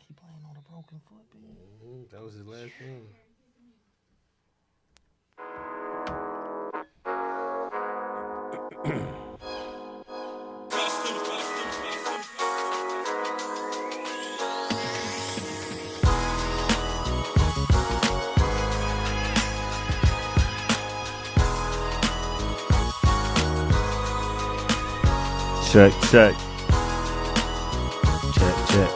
He playing on a broken foot, man. That was his last game. Check, check. Check, check.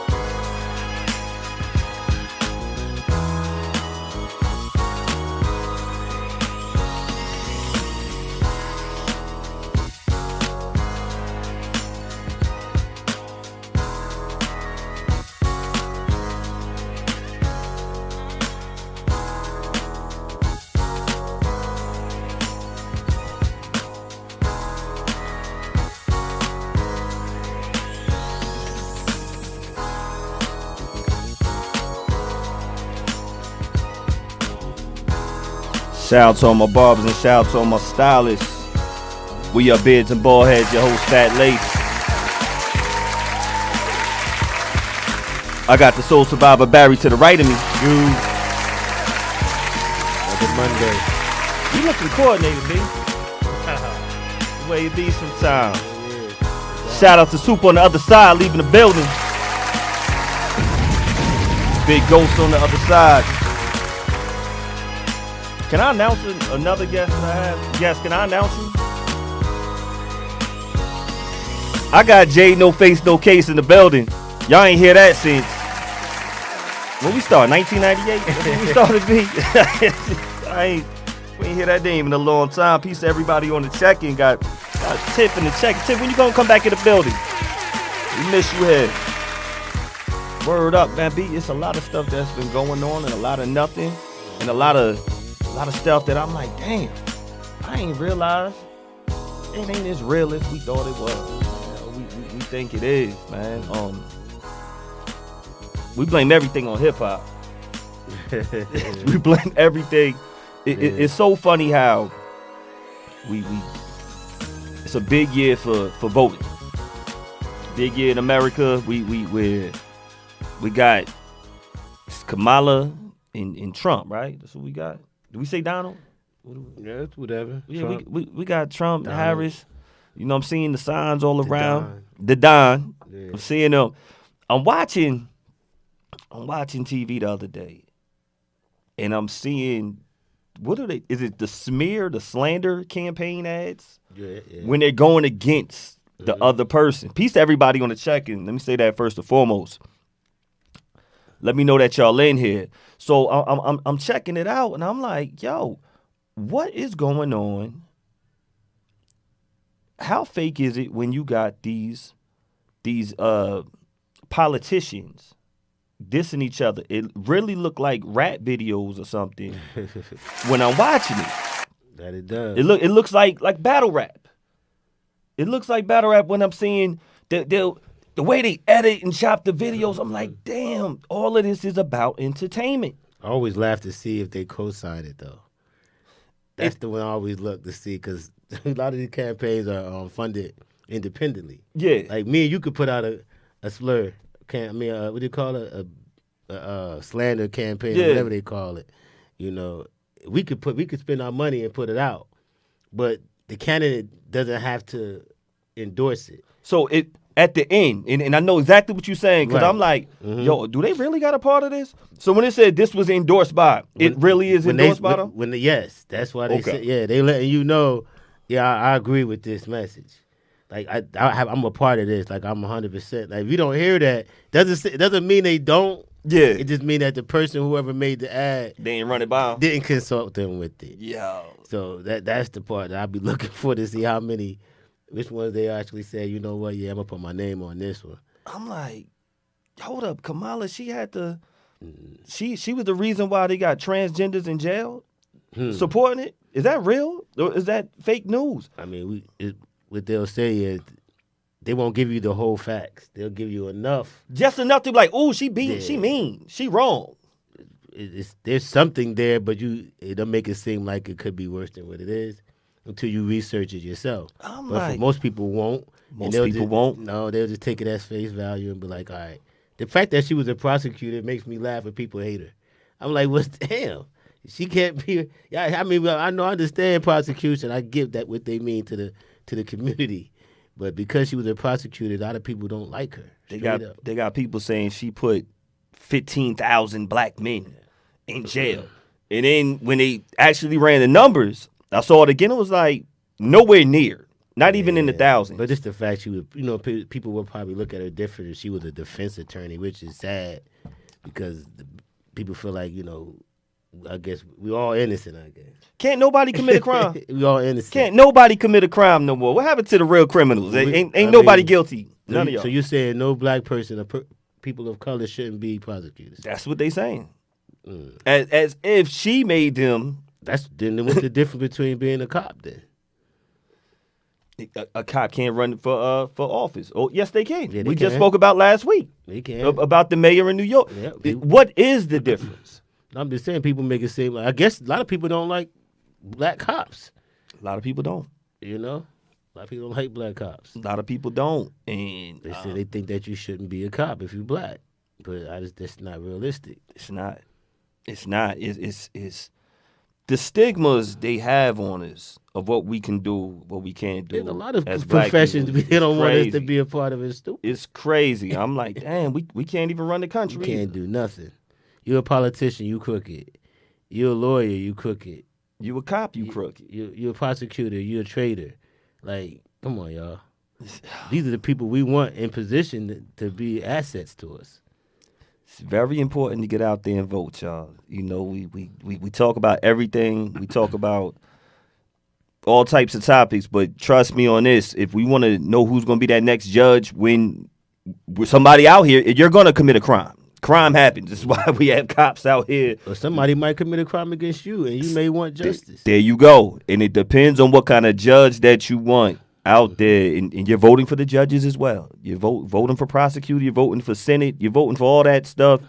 Shout out to all my barbers and shout out to all my stylists. We are Beards and Baldheads, your host Fat Lace. I got the Soul Survivor Barry to the right of me. Another Monday. You looking coordinated, B. The way it be sometimes. Shout out to Soup on the other side, leaving the building. Big Ghost on the other side. Can I announce another guest that I have? Yes, can I announce you? I got Jay No Face No Case in the building. Y'all ain't hear that since when we started, 1998? That's when we started, B. We ain't hear that name in a long time. Peace to everybody on the check-in. Got Tiff in the check. Tiff, when you gonna come back in the building? We miss you here. Word up, man. B, it's a lot of stuff that's been going on and a lot of nothing and a lot of stuff that I'm like, damn, I ain't realized it ain't as real as we thought it was. We think it is, man. We blame everything on hip hop. We blame everything. It's so funny how we it's a big year for voting. Big year in America. We got Kamala and Trump, right? That's what we got. Do we say Donald? Yeah, it's whatever. Yeah, we got Trump, Donald. Harris. You know, I'm seeing the signs all around. Don. The Don. Yeah. I'm seeing them. I'm watching TV the other day, and I'm seeing, what are they? Is it the smear, the slander campaign ads? Yeah. When they're going against the other person. Peace to everybody on the check-in. Let me say that first and foremost. Let me know that y'all in here. So I'm checking it out, and I'm like, yo, what is going on? How fake is it when you got these politicians dissing each other? It really looked like rap videos or something when I'm watching it. That it does. It looks like battle rap. It looks like battle rap when I'm seeing the way they edit and chop the videos. I'm like, damn, all of this is about entertainment. I always laugh to see if they co-sign it, though. That's the one I always look to see, because a lot of these campaigns are funded independently. Yeah. Like me and you could put out a slur, what do you call it? A slander campaign, or whatever they call it. You know, we could spend our money and put it out, but the candidate doesn't have to endorse it. So at the end, and I know exactly what you're saying, because Right. I'm like, yo, do they really got a part of this? So when it said this was endorsed by, it really is endorsed by them? Yes, that's why they said, they letting you know, I agree with this message. Like, I'm a part of this. Like, I'm 100%. Like, if you don't hear that, it doesn't mean they don't. Yeah. It just means that the person, whoever made the ad, They ain't run it by them. didn't consult them with it. Yo. So that's the part that I'll be looking for, to see which ones they actually say, you know what, I'm going to put my name on this one. I'm like, hold up, Kamala, she had to, she was the reason why they got transgenders in jail supporting it? Is that real? Or is that fake news? I mean, what they'll say is they won't give you the whole facts. They'll give you enough. Just enough to be like, oh, she mean, she wrong. There's something there, but it'll make it seem like it could be worse than what it is until you research it yourself. But most people won't. Most people won't. No, they'll just take it as face value and be like, all right, The fact that she was a prosecutor makes me laugh when people hate her. I'm like, what's damn? She can't be. Yeah, I mean, I understand prosecution. I get that what they mean to the community, but because she was a prosecutor, a lot of people don't like her. They got people saying she put 15,000 black men in jail, and then when they actually ran the numbers, I saw it again. It was like nowhere near, not even in the thousands. But just the fact she was, people will probably look at her different if she was a defense attorney, which is sad because people feel like I guess we all innocent. I guess can't nobody commit a crime. We all innocent. Can't nobody commit a crime no more. What happened to the real criminals? Ain't nobody guilty. None of y'all. So you're saying no black person, people of color shouldn't be prosecutors? That's what they saying. As if she made them. Then what's the difference between being a cop then? A cop can't run for office. Oh, yes, they can. Yeah, we just spoke about last week. They can. About the mayor in New York. Yeah, what is the difference? I'm just saying people make it seem like, I guess a lot of people don't like black cops. A lot of people don't. A lot of people don't like black cops. A lot of people don't. And they say they think that you shouldn't be a cop if you're black. But that's not realistic. It's not. It's the stigmas they have on us of what we can do, what we can't do. There's a lot of professions they don't want us to be a part of. It. Stupid. It's crazy. I'm like, damn, we can't even run the country. We can't do nothing. You're a politician, you crooked. You're a lawyer, you crooked. You a cop, you crooked. You're a prosecutor, you're a traitor. Like, come on, y'all. These are the people we want in position to be assets to us. It's very important to get out there and vote, y'all. We talk about everything. We talk about all types of topics, but trust me on this. If we want to know who's going to be that next judge when somebody out here, you're going to commit a crime. Crime happens. This is why we have cops out here. Or somebody might commit a crime against you, and you may want justice. There you go. And it depends on what kind of judge that you want out there. And you're voting for the judges as well. You're voting for prosecutor. You're voting for Senate. You're voting for all that stuff.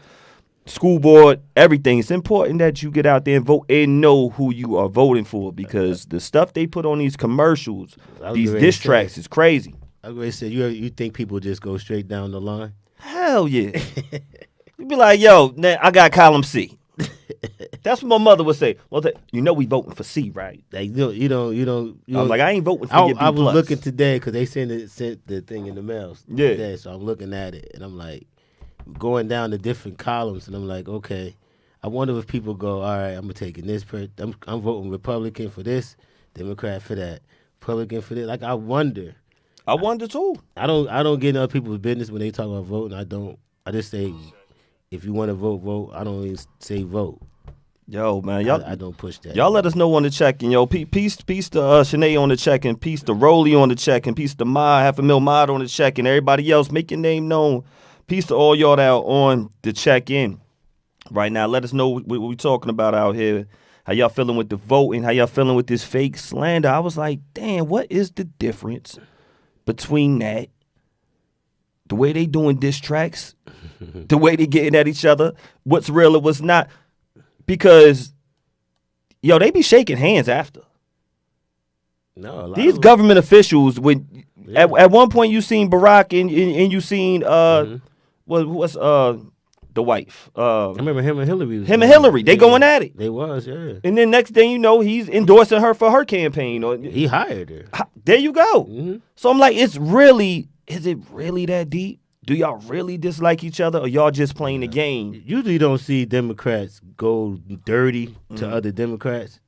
School board, everything. It's important that you get out there and vote and know who you are voting for because the stuff they put on these commercials, these diss tracks is crazy. I was going to say, you think people just go straight down the line? Hell yeah. You'd be like, yo, I got column C. That's what my mother would say. Well, we voting for C, right? Like, you don't. I'm like, I ain't voting for your B+. I was looking today because they sent the thing in the mail today, so I'm looking at it, and I'm like, going down the different columns, and I'm like, okay, I wonder if people go, all right, I'm taking this I'm voting Republican for this, Democrat for that, Republican for this. Like, I wonder. I wonder too. I don't get in other people's business when they talk about voting. I just say, if you want to vote, vote. I don't even say vote. Yo, man, y'all. I don't push that. Y'all let us know on the check-in, yo. Peace to Shanae on the check-in. Peace to Rolly on the check-in. Peace to Ma, $500,000 Mod on the check-in. Everybody else, make your name known. Peace to all y'all that are on the check-in right now. Let us know what we talking about out here. How y'all feeling with the voting? How y'all feeling with this fake slander? I was like, damn, what is the difference between that? The way they doing diss tracks, the way they getting at each other, what's real and what's not. Because, yo, they be shaking hands after. No, these government officials, at one point you seen Barack and you seen what's the wife? I remember him and Hillary. They going at it. They was, yeah. And then next thing you know, he's endorsing her for her campaign. He hired her. There you go. Mm-hmm. So I'm like, is it really that deep? Do y'all really dislike each other, or y'all just playing the game? Usually don't see Democrats go dirty to other Democrats.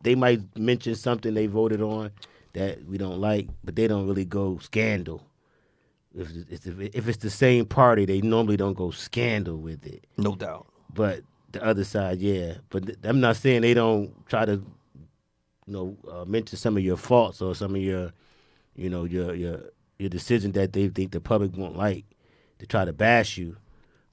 They might mention something they voted on that we don't like, but they don't really go scandal. If it's the same party, they normally don't go scandal with it. No doubt. But the other side, yeah. But I'm not saying they don't try to, mention some of your faults or some of your decision that they think the public won't like to try to bash you,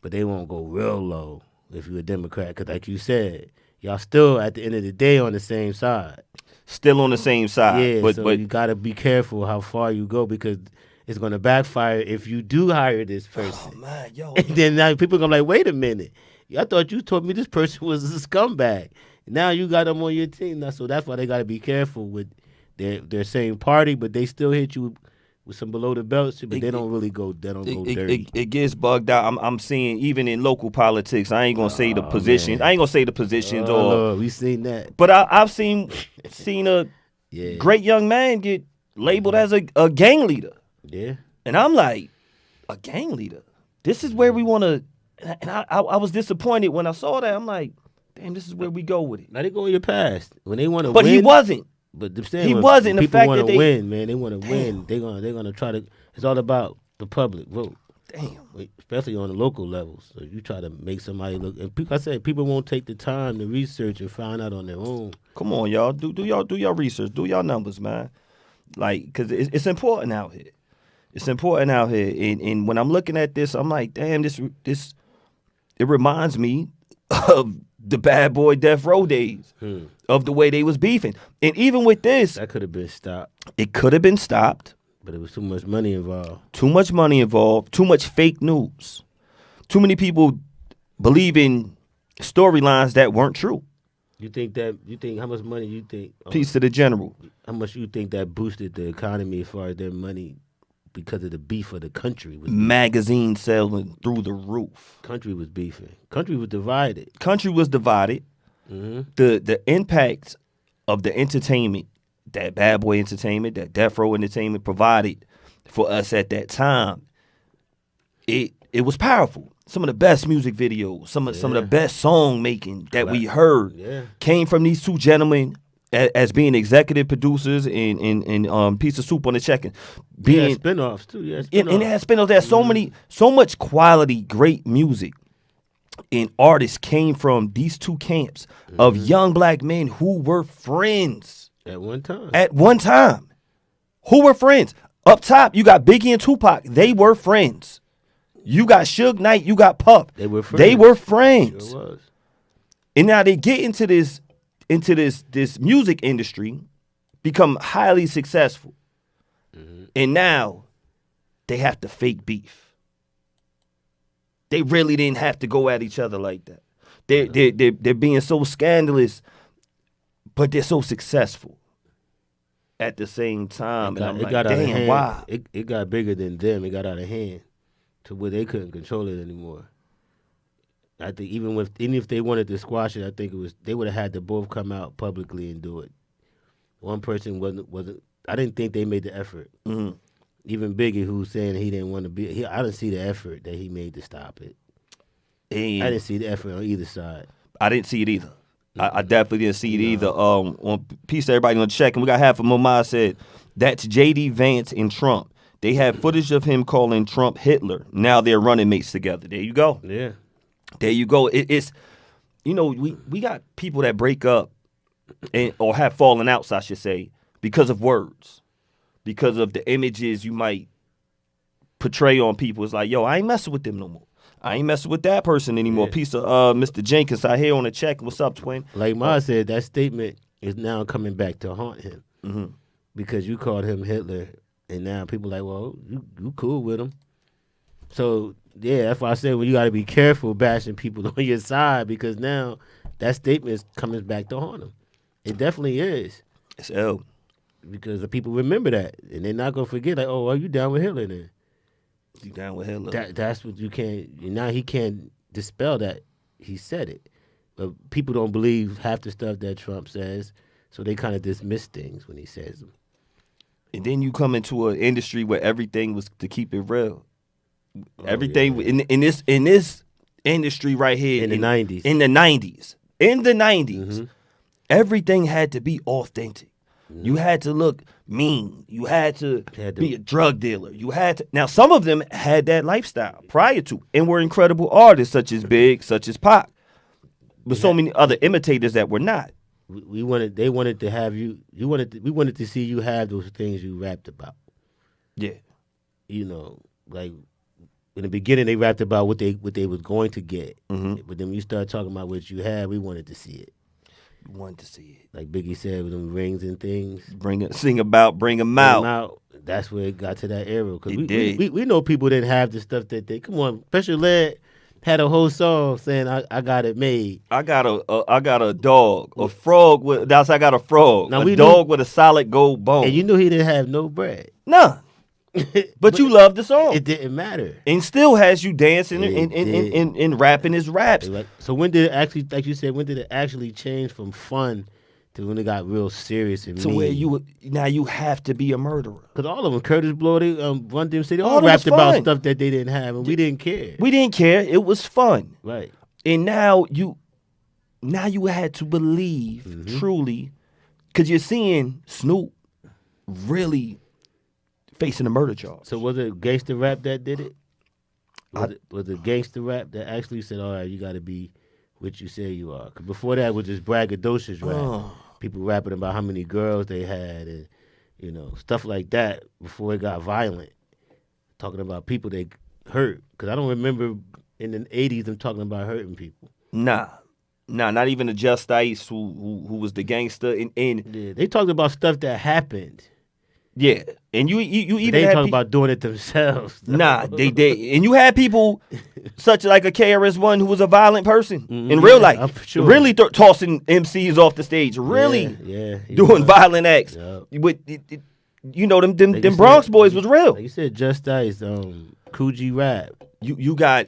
but they won't go real low if you're a Democrat. Because like you said, y'all still at the end of the day on the same side. Still on the same side. Yeah, but you got to be careful how far you go because it's going to backfire if you do hire this person. Oh, man, yo. And then now people are going to be like, wait a minute. I thought you told me this person was a scumbag. Now you got them on your team. Now, so that's why they got to be careful with their same party, but they still hit you with some below the belt shit, but they don't really go. They don't go dirty. It gets bugged out. I'm seeing even in local politics. I ain't gonna say the positions. Man. I ain't gonna say the positions or. Lord, we seen that. But I've seen a great young man get labeled as a gang leader. Yeah. And I'm like, a gang leader. This is where we want to. And I was disappointed when I saw that. I'm like, damn, this is where we go with it. Now they go in your past when they want to. But win, he wasn't. But he wasn't. The fact that they win, man, they want to win. They're gonna try to. It's all about the public vote. Damn. Especially on the local levels. So you try to make somebody look. And I said people won't take the time to research and find out on their own. Come on, y'all. Do y'all research. Do y'all numbers, man. Like, because it's important out here. It's important out here. And when I'm looking at this, I'm like, damn, this it reminds me of the Bad Boy Death Row days of the way they was beefing. And even with this, that could have been stopped. It could have been stopped. But it was too much money involved. Too much money involved. Too much fake news. Too many people believing storylines that weren't true. You think how much money you think? Peace to the general. How much you think that boosted the economy as far as their money because of the beef of the country? Magazine selling through the roof. Country was beefing. Country was divided. Country was divided. Mm-hmm. The impact of the entertainment, that Bad Boy Entertainment, that Death Row Entertainment provided for us at that time, it was powerful. Some of the best music videos, some of the best song making that we heard came from these two gentlemen as being executive producers and Piece of Soup on the Checking. Being spinoffs too, yeah. And it had spinoffs. There's so much quality, great music. And artists came from these two camps of young black men who were friends. At one time. Who were friends? Up top, you got Biggie and Tupac. They were friends. You got Suge Knight. You got Puff. They were friends. Sure was. And now they get into this music industry, become highly successful. Mm-hmm. And now they have to fake beef. They really didn't have to go at each other like that. They're being so scandalous, but they're so successful at the same time. And I'm like, damn, why? It got bigger than them. It got out of hand to where they couldn't control it anymore. I think even if they wanted to squash it, I think they would have had to both come out publicly and do it. One person wasn't. I didn't think they made the effort. Mm-hmm. Even Biggie, who's saying he didn't want to be, I didn't see the effort that he made to stop it. And I didn't see the effort on either side. I didn't see it either. I definitely didn't see it either. On peace to everybody on the check, and we got half of Mama said that's J.D. Vance and Trump. They had footage of him calling Trump Hitler. Now they're running mates together. There you go. Yeah. There you go. It's we got people that break up or have fallen outs, I should say, because of words, because of the images you might portray on people. It's like, yo, I ain't messing with them no more. I ain't messing with that person anymore. Yeah. Piece of Mr. Jenkins out here on the check. What's up, twin? Like Ma said, that statement is now coming back to haunt him because you called him Hitler, and now people are like, well, you cool with him. So yeah, that's why I said, well, you got to be careful bashing people on your side because now that statement is coming back to haunt him. It definitely is. It's ill. Because the people remember that, and they're not gonna forget. Like, oh, are you down with Hitler then? You down with Hitler? That's what you can't. Now he can't dispel that. He said it, but people don't believe half the stuff that Trump says, so they kind of dismiss things when he says them. And then you come into an industry where everything was to keep it real. Everything in this industry right here in the 90s. In the 90s, everything had to be authentic. You had to look mean. You had to be a drug dealer. You had to. Now, some of them had that lifestyle prior to and were incredible artists, such as Big, such as Pac, but so many other imitators that were not. They wanted to have you. We wanted to see you have those things you rapped about. Yeah, like in the beginning they rapped about what they was going to get, but then when you start talking about what you had, we wanted to see it. Wanted to see it. Like Biggie said, with them rings and things. Bring them out. That's where it got to that era. Because we know people didn't have the stuff that they, come on, Special Ed had a whole song saying, I got it made. I got a dog. A frog. I got a frog. Now, a dog with a solid gold bone. And you knew he didn't have no bread. None. But you love the song. It didn't matter. And still has you dancing and rapping his raps. So when did it actually, like you said, when did it actually change from fun to when it got real serious and to mean? Where you have to be a murderer. Because all of them, Curtis Blow, they, Run DMC, they all rapped about stuff that they didn't have, and we didn't care. We didn't care. It was fun. Right. And now you had to believe truly, because you're seeing Snoop really facing a murder charge. So was it gangster rap that did it? Was it gangster rap that actually said, all right, you got to be what you say you are? Because before that was just braggadocious rap. People rapping about how many girls they had and, stuff like that before it got violent. Talking about people they hurt. Because I don't remember in the 80s them talking about hurting people. Nah, not even the Just Ice who was the gangster. And yeah, they talked about stuff that happened. Yeah, and you even they talk about doing it themselves. Though. Nah, they and you had people such like a KRS-One who was a violent person in real life, sure. Really tossing MCs off the stage, really doing violent acts. Yep. With them Bronx boys was real. Like you said, Just Ice, Coogee Rap. You got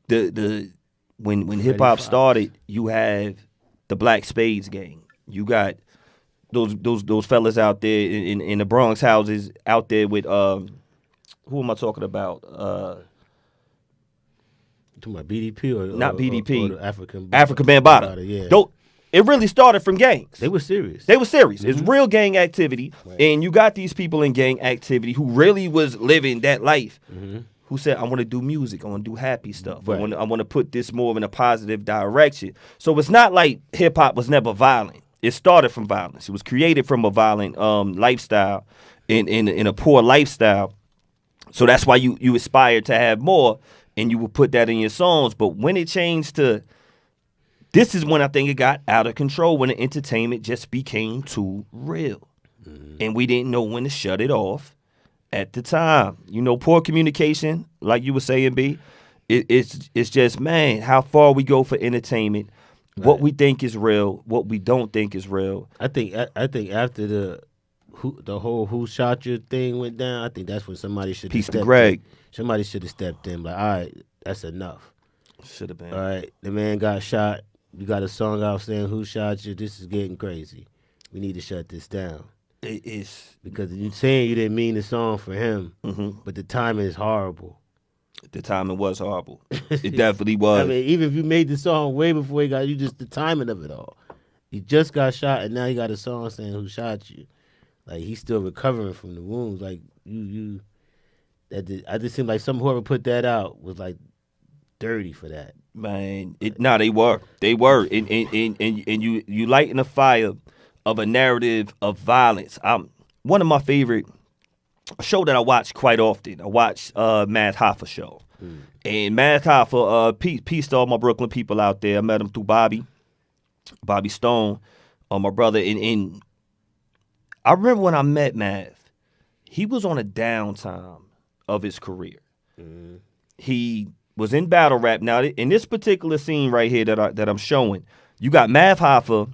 the when hip hop started, you have the Black Spades gang. You got those fellas out there in the Bronx houses out there with who am I talking about? Talking about BDP or not BDP? Or African Bambaataa. Yeah. It really started from gangs. They were serious. It's real gang activity, and you got these people in gang activity who really was living that life. Who said, I want to do music, I want to do happy stuff. Right. I want to put this more in a positive direction. So it's not like hip hop was never violent. It started from violence. It was created from a violent lifestyle, in a poor lifestyle. So that's why you aspired to have more, and you would put that in your songs. But when it changed to, this is when I think it got out of control, when the entertainment just became too real. And we didn't know when to shut it off at the time. Poor communication, like you were saying, B. It's just, man, how far we go for entertainment. Right. What we think is real, what we don't think is real. I think after the whole "Who Shot You" thing went down, I think that's when somebody should have stepped in. Somebody should have stepped in, like, all right, that's enough. Should have been. All right, the man got shot. You got a song out saying "Who shot you?" This is getting crazy. We need to shut this down. It is because you're saying you didn't mean the song for him, but the timing is horrible. The timing was horrible. It definitely was. I mean, even if you made the song way before he got you, just the timing of it all. He just got shot, and now he got a song saying "Who shot you?" Like he's still recovering from the wounds. Like I just seemed like whoever put that out was like dirty for that. Man, they were, and you lighting a fire of a narrative of violence. One of my favorite. A show that I watch quite often. I watch Math Hoffa show. And Math Hoffa, peace to all my Brooklyn people out there. I met him through Bobby Stone, my brother. And I remember when I met Math, he was on a downtime of his career. He was in battle rap. Now, in this particular scene right here that I'm showing, you got Math Hoffa,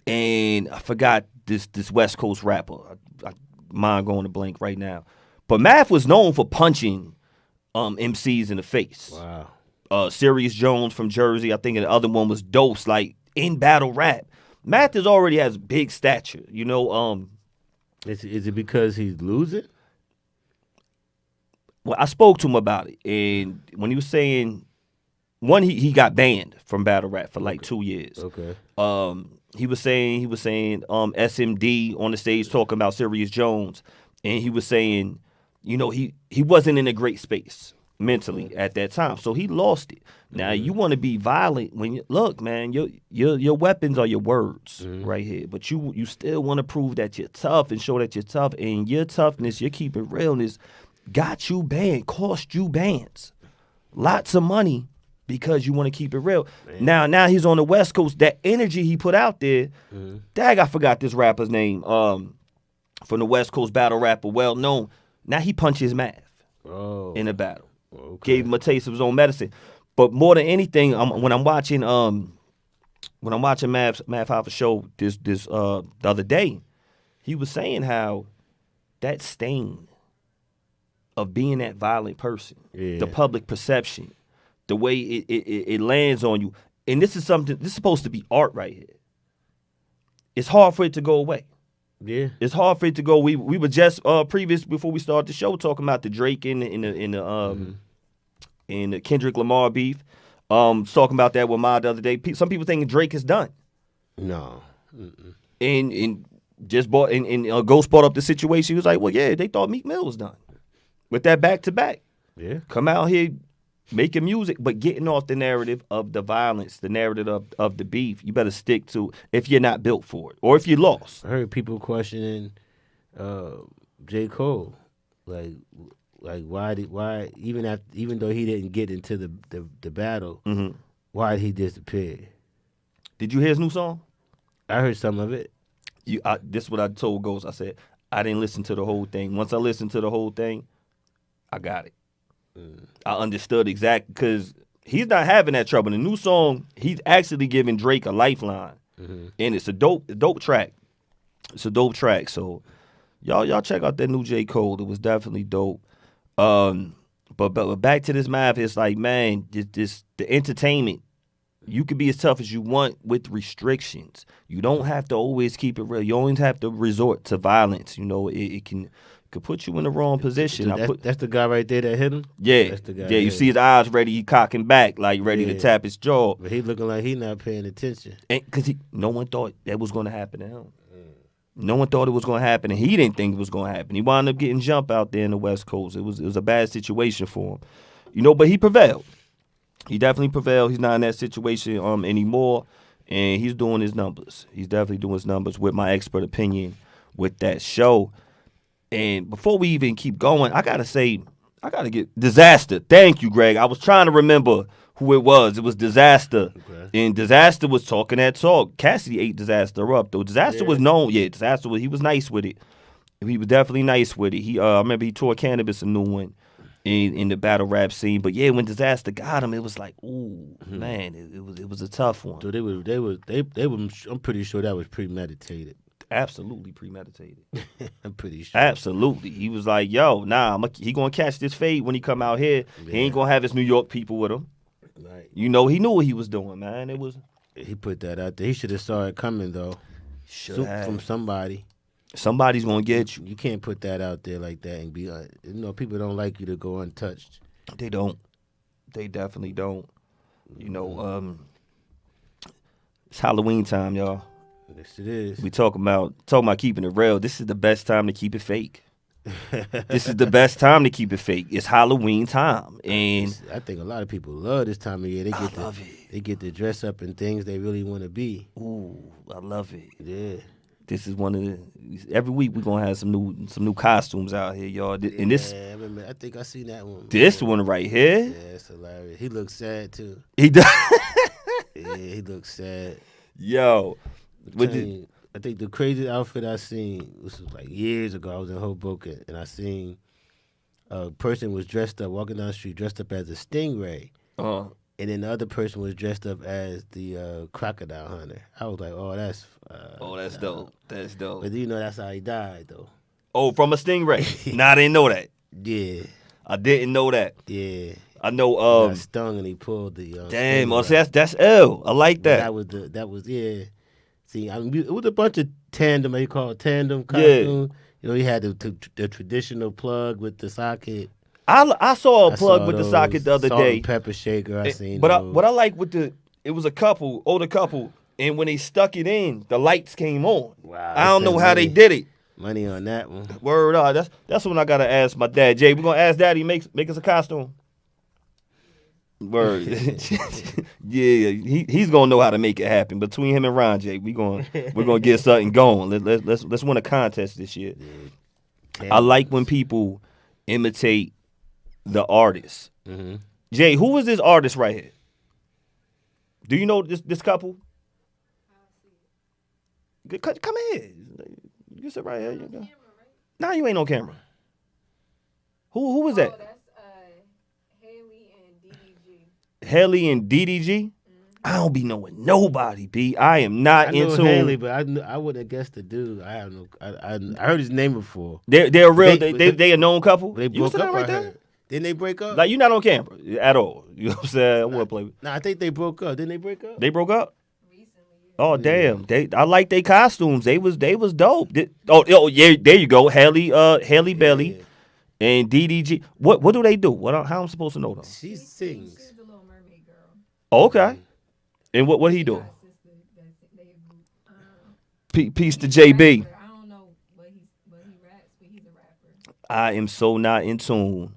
and I forgot this West Coast rapper. Mind going to blank right now. But Math was known for punching MCs in the face. Wow. Sirius Jones from Jersey. I think the other one was Dose, like in battle rap. Math already has big stature, Is it because he's losing? Well, I spoke to him about it, and when he was saying, one, he got banned from battle rap for like 2 years. Okay. He was saying SMD on the stage talking about Sirius Jones, and he was saying, he wasn't in a great space mentally at that time, so he lost it. Now you want to be violent when look, man, your weapons are your words right here, but you still want to prove that you're tough and show that you're tough, and your toughness, your keeping realness, got you banned, cost you bans, lots of money. Because you want to keep it real. Man. Now he's on the West Coast. That energy he put out there, dag, I forgot this rapper's name. From the West Coast battle rapper, well known. Now he punches Math in a battle. Okay. Gave him a taste of his own medicine. But more than anything, when I'm watching Math Hoffa show this the other day, he was saying how that stain of being that violent person, Yeah. the public perception, the way it lands on you. And this is supposed to be art right here. It's hard for it to go away. Yeah. It's hard for it to go. We were just before we started the show talking about the Drake and the Kendrick Lamar beef. Talking about that with Ma the other day. Some people think Drake is done. No. And just bought and Ghost brought up the situation. He was like, well, yeah, they thought Meek Mill was done with that back to back. Yeah. Come out here making music, but getting off the narrative of the violence, the narrative of the beef. You better stick to if you're not built for it or if you're lost. I heard people questioning J. Cole, like why even though he didn't get into the battle, why did he disappear? Did you hear his new song? I heard some of it. This is what I told Ghost. I said I didn't listen to the whole thing. Once I listened to the whole thing, I got it. I understood exactly because he's not having that trouble. The new song, he's actually giving Drake a lifeline, and it's a dope track. It's a dope track. So y'all check out that new J. Cole. It was definitely dope. But back to this math, it's like, man, the entertainment. You can be as tough as you want with restrictions. You don't have to always keep it real. You always have to resort to violence. You know, it can put you in the wrong position. That's the guy right there that hit him? Yeah. That's the guy. Yeah, you see his eyes ready, he cocking back, like ready to tap his jaw. But he looking like he not paying attention. Because no one thought that was going to happen to him. No one thought it was going to happen, and he didn't think it was going to happen. He wound up getting jumped out there in the West Coast. It was a bad situation for him. You know, but he prevailed. He definitely prevailed. He's not in that situation anymore, and he's doing his numbers. He's definitely doing his numbers with my expert opinion with that show. And before we even keep going, I got to get Disaster. Thank you, Greg. I was trying to remember who it was. It was Disaster. Okay. And Disaster was talking that talk. Cassidy ate Disaster up, though. Disaster was known. Yeah, he was nice with it. He was definitely nice with it. I remember he tore Cannabis a new one in the battle rap scene. But yeah, when Disaster got him, it was like, ooh, man, it was a tough one. So they were. I'm pretty sure that was premeditated. Absolutely premeditated. I'm pretty sure. Absolutely. He was like, yo, he gonna catch this fade when he come out here. Yeah. He ain't gonna have his New York people with him. Right. You know, he knew what he was doing, man. He put that out there. He should have saw it coming, though. From somebody. Somebody's gonna get you. You can't put that out there like that and be, people don't like you to go untouched. They don't. They definitely don't. You know, it's Halloween time, y'all. Yes, it is. We talking about keeping it real. This is the best time to keep it fake. This is the best time to keep it fake. It's Halloween time, and I think a lot of people love this time of year. They get to dress up in things they really want to be. Ooh, I love it. Yeah, this is one of the. Every week we're gonna have some new costumes out here, y'all. And this, I think I seen that one. This one right here. Yeah, it's hilarious. He looks sad too. He does. Yeah, he looks sad. Yo. I think the craziest outfit I seen, this was like years ago, I was in Hoboken, and I seen a person was dressed up, walking down the street, dressed up as a stingray. And then the other person was dressed up as the crocodile hunter. I was like, oh, that's dope. That's dope. But that's how he died, though. Oh, from a stingray? Nah, I didn't know that. Yeah. I didn't know that. Yeah. I know. He got stung and he pulled the. Damn. Oh, see, that's ill. I like that. That was yeah. See, it was a bunch of tandem. They call it tandem costume. Yeah. He had the traditional plug with the socket. I saw a plug with the socket the other day. And pepper shaker. I seen. But what I like it was a older couple, and when they stuck it in, the lights came on. Wow. I don't know how they did it. Money on that one. Word up. That's when I gotta ask my dad. Jay, we're gonna ask Daddy make us a costume. Word. Yeah, he's gonna know how to make it happen. Between him and Ron J, we're gonna get something going. Let's win a contest this year. Yeah. I like when people imitate the artist. Mm-hmm. Jay, who is this artist right here? Do you know this couple? Come here. You sit right here. You go. Nah, you ain't on camera. Who was that? That's Haley and DDG. Haley and DDG? Mm-hmm. I don't be knowing nobody, B. I am not I know into Haley, but I wouldn't have guessed the dude. I have no. I heard his name before. They're real. They- They a known couple. They You broke see that up. right I there? heard. Didn't they break up? Like, you're not on camera at all. You know what I'm saying? I want to play with. Nah, I think they broke up. Didn't they break up? They broke up. Oh damn! I like their costumes. They was dope. Yeah, there you go. Haley Bailey and DDG. What do they do? How I'm supposed to know them? She sings. She's the Little Mermaid girl. Oh, okay. And what he do? Got a sister that Peace to JB. rapper. I don't know what he raps, but he's a rapper. I am so not in tune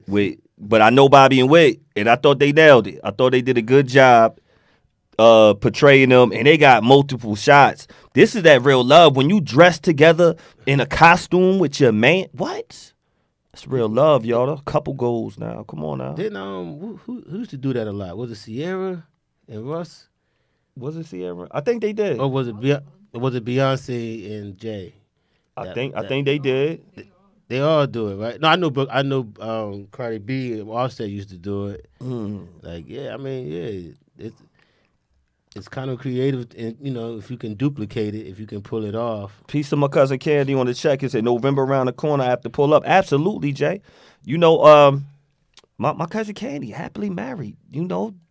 with, but I know Bobby and Wick, and I thought they nailed it. I thought they did a good job portraying them, and they got multiple shots. This is that real love when you dress together in a costume with your man. What? That's real love, y'all. A couple goals now. Come on now. Then who used to do that a lot? Was it Sierra and Russ? Was it Sierra? I think they did. Or was it Beyonce and Jay? I think they did. They all do it, right? No, I know Cardi B and Offset used to do it. Like, yeah, I mean, yeah, it's kind of creative, and if you can duplicate it, if you can pull it off. Piece of my cousin Candy on the check. It said November around the corner. I have to pull up. Absolutely, Jay. My cousin Candy happily married.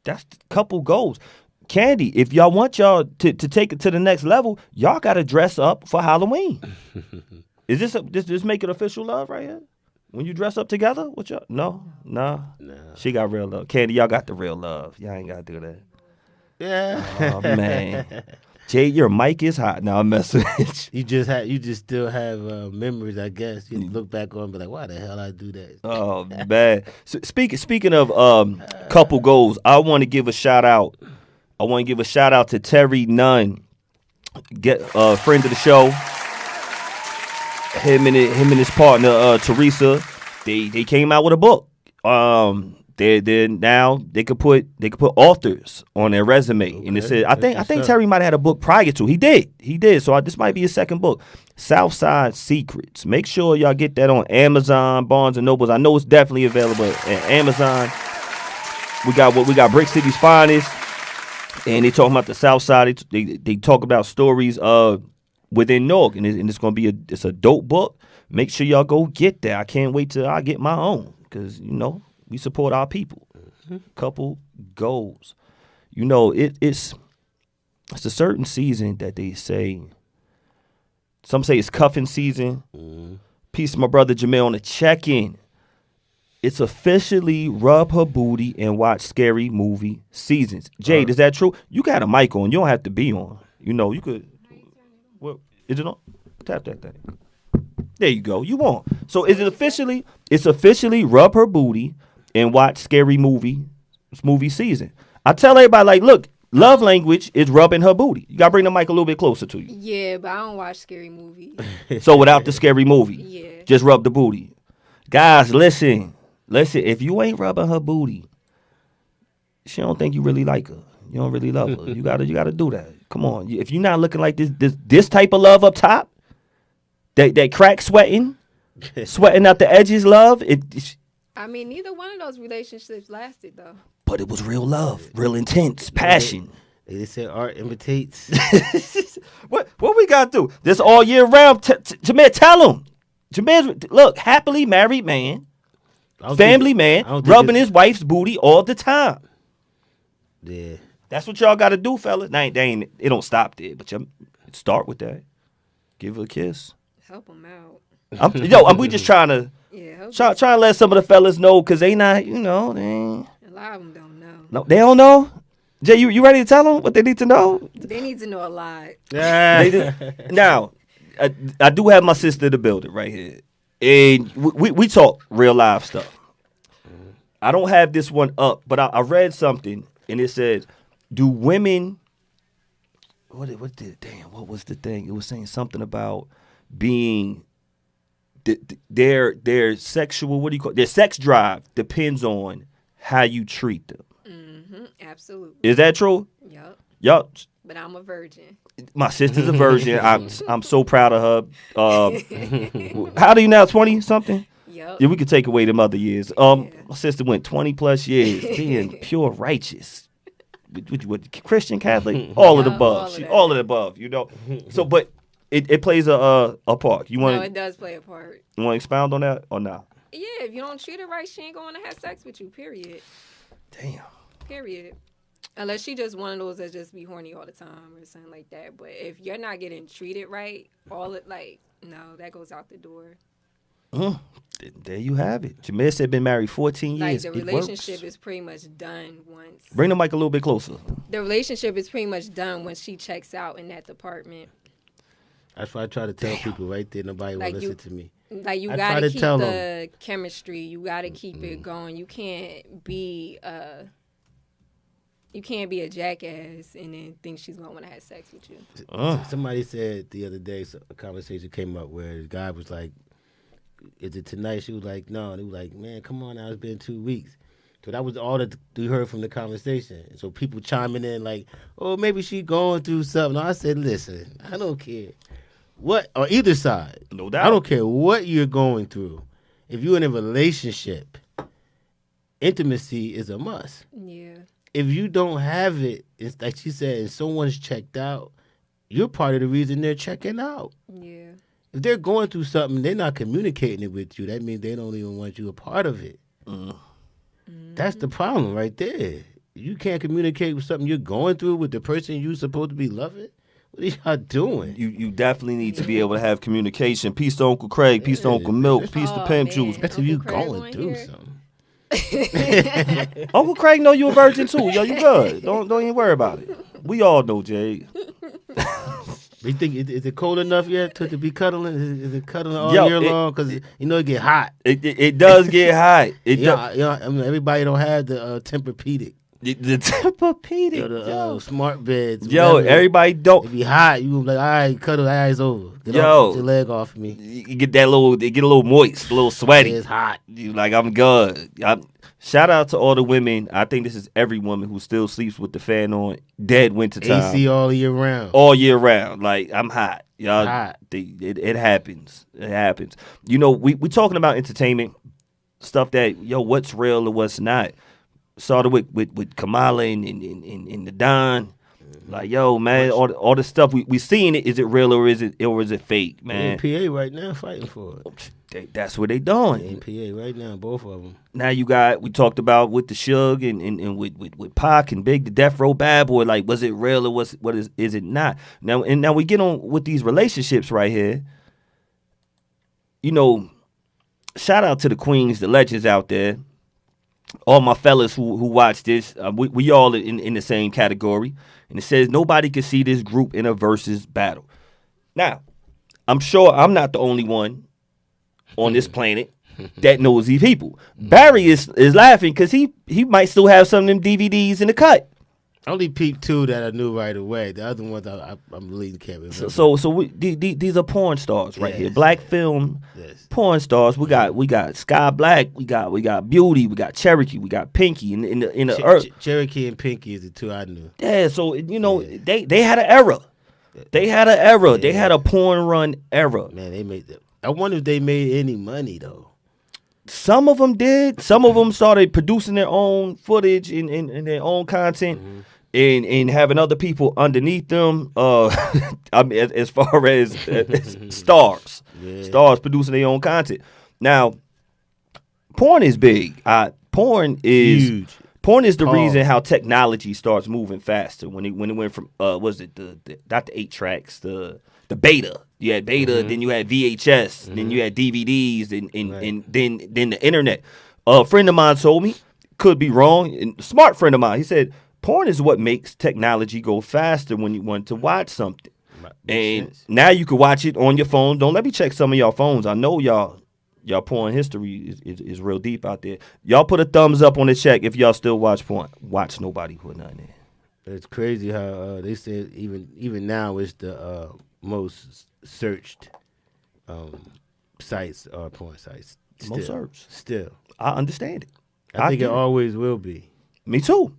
That's a couple goals. Candy, if y'all want y'all to take it to the next level, y'all got to dress up for Halloween. Is this make it official love right here? When you dress up together with y'all? No. She got real love. Candy, y'all got the real love. Y'all ain't got to do that. Yeah. Oh man, Jay, your mic is hot. Now I'm messing with you. You just still have memories, I guess. You look back on and be like, why the hell I do that? Oh man. So, speaking of couple goals, I want to give a shout out. To Terry Nunn, friend of the show. Him and his partner Teresa, they came out with a book. They could put authors on their resume, and it said I think Terry might have had a book prior to. He did. So this might be his second book, Southside Secrets. Make sure y'all get that on Amazon, Barnes and Nobles. I know it's definitely available at Amazon. We got Brick City's finest, and they talking about the South Side. They talk about stories within Newark, and it's gonna be it's a dope book. Make sure y'all go get that. I can't wait till I get my own, because we support our people. Couple goals. It's a certain season that they say. Some say it's cuffing season. Peace to my brother Jamel on the check-in. It's officially rub her booty and watch scary movie seasons. Jade, is that true? You got a mic on. You don't have to be on. You could. What is it on? Tap that thing. There you go. You on. So is it officially? It's officially rub her booty and watch scary movie season. I tell everybody, like, look, love language is rubbing her booty. You gotta bring the mic a little bit closer to you. Yeah, but I don't watch scary movies. So without the scary movie, Yeah. just rub the booty. Guys, listen. If you ain't rubbing her booty, she don't think you really like her. You don't really love her. You gotta do that. Come on. If you're not looking like this type of love up top, that crack sweating out the edges, love. I mean, neither one of those relationships lasted, though. But it was real love, real intense, passion. They said art imitates. What we got to do? This all year round. Jameer, tell him. Jameer, look, happily married man, family man, rubbing his wife's booty all the time. Yeah. That's what y'all got to do, fellas. It don't stop there, but you start with that. Give her a kiss. Help them out. We just trying to. Yeah, Trying to let some of the fellas know, because they not, they ain't. A lot of them don't know. No, they don't know. Jay, you ready to tell them what they need to know? They need to know a lot. Now, I do have my sister in the building right here, and we talk real live stuff. I don't have this one up, but I read something, and it says, "Do women?" What was the thing? It was saying something about being. Their sexual, what do you call it? Their sex drive depends on how you treat them. Absolutely. Is that true? Yup. But I'm a virgin. My sister's a virgin. I'm so proud of her. How old are you now? 20 something? Yep. Yeah, we could take away them other years. My sister went 20 plus years being pure righteous. what Christian, Catholic, all of the Yeah, above. All of the above. You know. So, but it plays a part. You want? No, it does play a part. You want to expound on that or not? Yeah, if you don't treat her right, she ain't going to have sex with you. Period. Damn. Period. Unless she just one of those that just be horny all the time or something like that. But if you're not getting treated right, no, that goes out the door. There you have it. Jameer said been married 14 years. Like the relationship is pretty much done once. Bring the mic a little bit closer. The relationship is pretty much done when she checks out in that department. That's why I try to tell people right there. Nobody will listen to me. Like you I gotta try to keep tell the chemistry. You gotta keep it going. You can't be a jackass and then think she's gonna want to have sex with you. Somebody said the other day, a conversation came up where the guy was like, "Is it tonight?" She was like, "No." And he was like, "Man, come on now, it's been 2 weeks." So that was all that we heard from the conversation. So people chiming in like, "Oh, maybe she going through something." I said, "Listen, I don't care what on either side. No doubt. I don't care what you're going through. If you're in a relationship, intimacy is a must. Yeah. If you don't have it, it's like she said, and someone's checked out, you're part of the reason they're checking out. Yeah. If they're going through something, they're not communicating it with you. That means they don't even want you a part of it. That's the problem right there. You can't communicate with something you're going through with the person you're supposed to be loving. What are y'all doing? You definitely need to be able to have communication. Peace to Uncle Craig. Peace to Uncle Milk. Peace to Pimp Juice. That's if you going through something. Uncle Craig know you a virgin too. Yo, you good. Don't even worry about it. We all know, Jade. You think is it cold enough yet to be cuddling? Is it cuddling all year long? Because it get hot. It does get hot. I mean, everybody don't have the Tempur-Pedic. The Tempur-Pedic. The smart beds. Yo, whatever. Everybody don't. It be hot. You like, all right, cuddle, eyes over. Get your leg off me. You get that it get a little moist, a little sweaty. It's hot. You like, I'm good. Shout out to all the women. I think this is every woman who still sleeps with the fan on dead winter time. AC all year round. All year round. Like, I'm hot. Y'all, hot. It happens. It happens. You know, we talking about entertainment, stuff that, what's real and what's not. Started with Kamala and the Don. Like, man, all the stuff we seeing it. Is it real or is it fake, man? PA right now fighting for it. That's what they doing. PA right now, both of them. Now we talked about with the Suge and with Pac and Big, the Death Row Bad Boy. Like, was it real or is it not? Now we get on with these relationships right here. Shout out to the queens, the legends out there. All my fellas who watch this, we all in the same category. And it says nobody can see this group in a versus battle. Now, I'm sure I'm not the only one on this planet that knows these people. Barry is laughing because he might still have some of them DVDs in the cut. I only peeped 2 that I knew right away. The other ones I really can't remember. So these are porn stars right here. Black film porn stars. We got Sky Black. We got Beauty. We got Cherokee. We got Pinky. In the Cherokee and Pinky is the 2 I knew. Yeah. So they had an era. They had an era. Yeah. They had a porn run era. Man, they made that. I wonder if they made any money though. Some of them did. Some of them started producing their own footage and their own content. Mm-hmm. And having other people underneath them, I mean, as far as stars, stars producing their own content. Now, porn is big. Porn is huge. Porn is the reason how technology starts moving faster. When it went from was it not the 8 tracks, the beta. You had beta, then you had VHS, then you had DVDs, and then the internet. A friend of mine told me, could be wrong, a smart friend of mine. He said, porn is what makes technology go faster when you want to watch something. And now you can watch it on your phone. Don't let me check some of y'all phones. I know y'all porn history is real deep out there. Y'all put a thumbs up on the check if y'all still watch porn. Watch nobody put nothing in. It's crazy how they said even now it's the most searched sites are porn sites. Most searched. Still. I understand it. I think it always will be. Me too.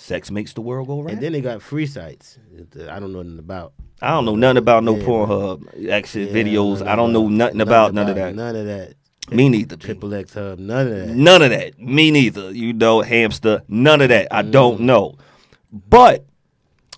Sex makes the world go round. And then they got free sites. I don't know nothing about. I don't know nothing about no Pornhub exit videos. I don't know nothing about none of that. None of that. Me neither. Triple X Hub. None of that. None of that. Me neither. Hamster. None of that. I don't know. But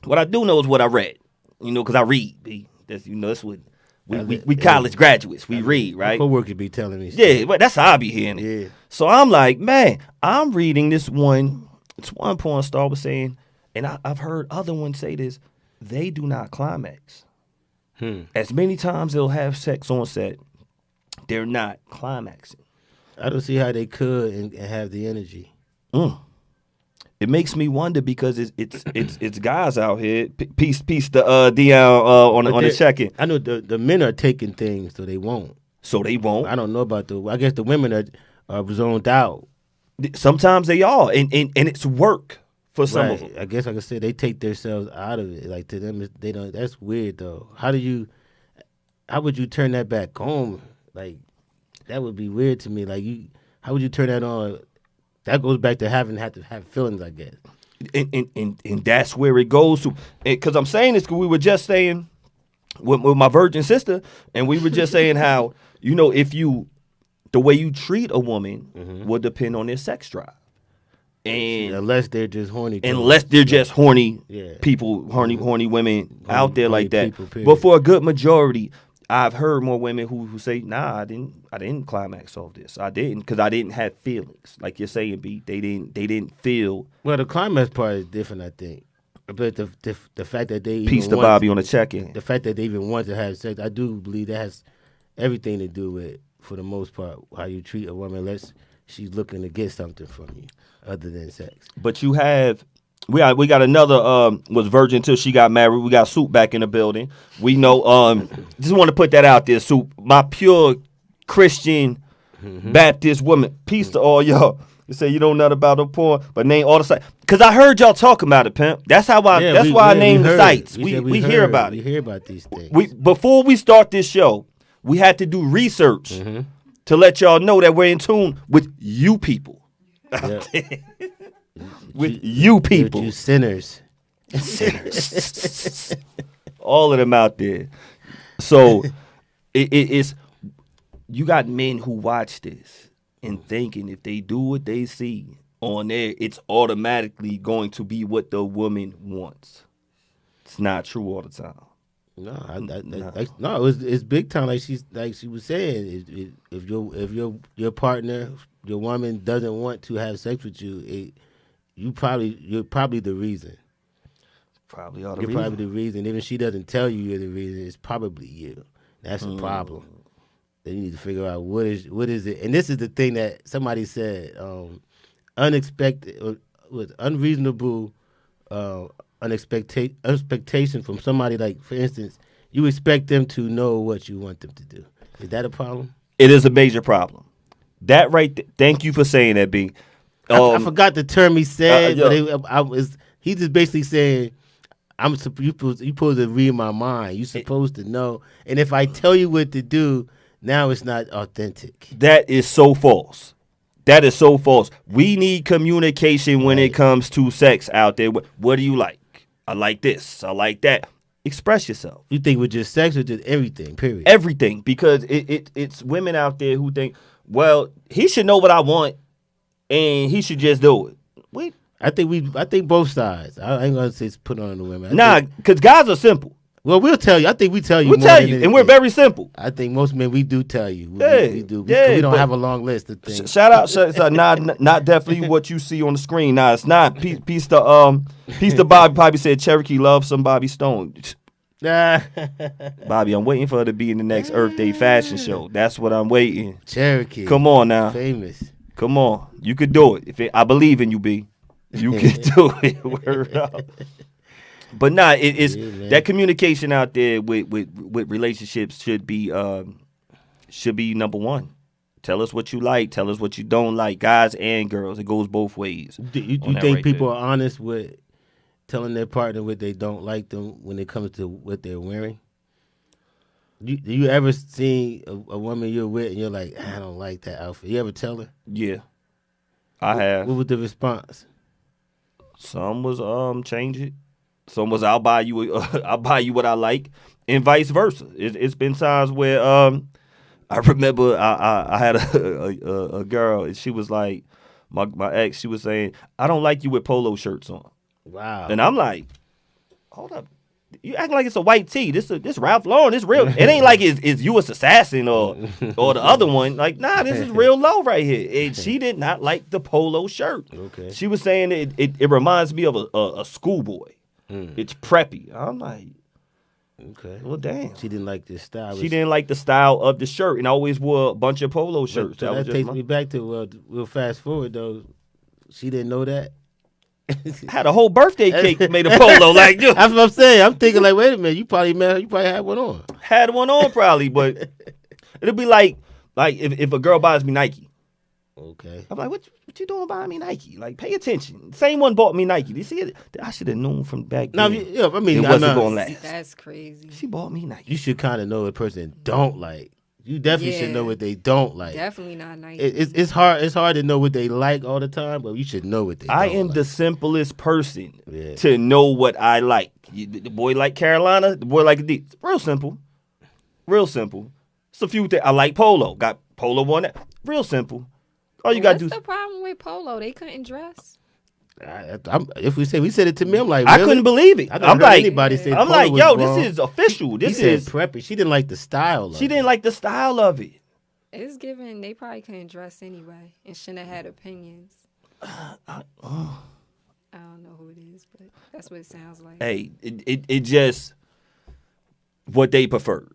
what I do know is what I read. You know, because I read. B. That's what we college graduates. We read, right? My coworker be telling me. Yeah, but that's how I be hearing it. Yeah. So I'm like, man, I'm reading this one. It's one porn star was saying, and I've heard other ones say this. They do not climax. As many times they'll have sex on set, they're not climaxing. I don't see how they could and have the energy. It makes me wonder because it's guys out here. Peace to Dion on the check-in. I know the men are taking things, so they won't. So they won't. I don't know about I guess the women are zoned out. Sometimes they are, and it's work for some of them. I guess like I said, they take themselves out of it. Like to them, they don't. That's weird though. How would you turn that back on? Like that would be weird to me. Like how would you turn that on? That goes back to have to have feelings, I guess. And that's where it goes to. Because I'm saying this because we were just saying with my virgin sister, and we were just saying how, the way you treat a woman will depend on their sex drive. And unless they're just horny. Unless they're just horny people, horny women out there like that. People, but for a good majority, I've heard more women who say, "Nah, I didn't climax off this. I didn't because I didn't have feelings." Like you're saying, B, they didn't feel. Well, the climax part is different, I think. But the fact that they Peace to Bobby on the check-in. The fact that they even want to have sex, I do believe that has everything to do with, for the most part, how you treat a woman unless she's looking to get something from you other than sex. But you have. We got another was virgin until she got married. We got Soup back in the building. We know just want to put that out there, Soup. My pure Christian Baptist woman. Peace to all y'all. You say you don't know nothing about the porn, but name all the sites. Cause I heard y'all talking about it, pimp. That's how I named the sites. We hear about it. We hear about these things. Before we start this show, we had to do research to let y'all know that we're in tune with you people. Yep. With you people. You sinners. All of them out there. So it's you got men who watch this and thinking if they do what they see on there, it's automatically going to be what the woman wants. It's not true all the time. No, it's big time. Like she was saying, if your partner, your woman doesn't want to have sex with you, you're probably the reason. You're probably the reason. Even if she doesn't tell you you're the reason, it's probably you. That's a problem. Then you need to figure out what is it. And this is the thing that somebody said: unexpected, with unreasonable expectation from somebody. Like, for instance, you expect them to know what you want them to do. Is that a problem? It is a major problem. That thank you for saying that, B. I forgot the term he said, but he just basically saying, you supposed to read my mind. You're supposed to know. And if I tell you what to do, now it's not authentic. That is so false. That is so false. We need communication when it comes to sex out there. What do you like? I like this. I like that. Express yourself. You think with just sex or just everything, period? Everything. Because it's women out there who think, well, he should know what I want. And he should just do it. Wait, I think both sides. I ain't gonna say it's put on the women. Because guys are simple. Well, we'll tell you. I think we tell you. We'll tell you, and we're very simple. I think most men we do tell you. We do. We don't have a long list of things. Shout out, not definitely what you see on the screen. Nah, it's not. Peace to Bobby. Probably said Cherokee loves some Bobby Stone. Bobby, I'm waiting for her to be in the next Earth Day fashion show. That's what I'm waiting. Cherokee, come on now, famous. Come on, you could do it. I believe in you, B. You can do it. Word up. But it's that communication out there with relationships should be number one. Tell us what you like. Tell us what you don't like. Guys and girls. It goes both ways. Do you think people are honest with telling their partner what they don't like them when it comes to what they're wearing? Do you ever see a woman you're with and you're like, I don't like that outfit? You ever tell her? Yeah, I have. What was the response? Some was change it. Some was I'll buy you what I like, and vice versa. It's been times where I remember I had a girl and she was like my ex. She was saying I don't like you with polo shirts on. Wow. And I'm like, hold up. You acting like it's a white tee. This Ralph Lauren. This real. It ain't like it's U.S. Assassin or the other one. Like, nah, this is real low right here. And she did not like the polo shirt. Okay. She was saying it reminds me of a schoolboy. It's preppy. I'm like, okay. Well, damn. She didn't like this style. She didn't like the style of the shirt, and I always wore a bunch of polo shirts. So that takes me back to we'll fast forward though. She didn't know that. Had a whole birthday cake made a polo like you. That's what I'm saying. I'm thinking like, wait a minute, you probably had one on. Had one on probably, but it'll be like if a girl buys me Nike. Okay. I'm like, what you doing buying me Nike? Like, pay attention. Same one bought me Nike. You see it? I should have known from back then. No, I mean, it wasn't going to last. That's crazy. She bought me Nike. You should kind of know a person don't like. You definitely should know what they don't like. Definitely not Nike. It's hard. It's hard to know what they like all the time, but you should know what they. I am the simplest person to know what I like. The boy like Carolina. The boy like Adidas. Real simple. Real simple. It's a few things. I like polo. Got polo on that. Real simple. All you got to do. What's the problem with polo? They couldn't dress. If we said it to me, I'm like, really? I couldn't believe it. I'm like, anybody say I'm like, yo, wrong. this is official. This is preppy. She didn't like the style. She didn't like the style of it. It's given they probably couldn't dress anyway and shouldn't have had opinions. I don't know who it is, but that's what it sounds like. Hey, it just what they preferred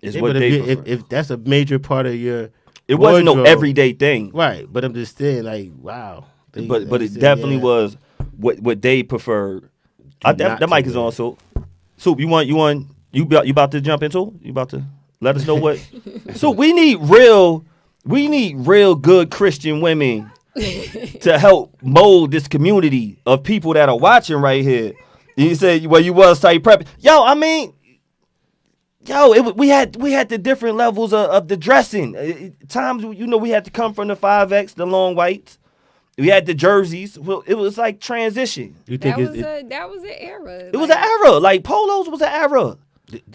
is what they preferred. If that's a major part of your, it wasn't no everyday thing, right? But I'm just saying, like, wow. But it definitely was what they preferred. That mic is on, Soup. Soup, you about to jump into? You about to let us know what? So we need real good Christian women to help mold this community of people that are watching right here. You said, well, you was tight prep. Yo, I mean, we had the different levels of the dressing. Times, we had to come from the 5X, the long whites. We had the jerseys. Well, it was like transition. You think that was an era. It was an era. Like polos was an era.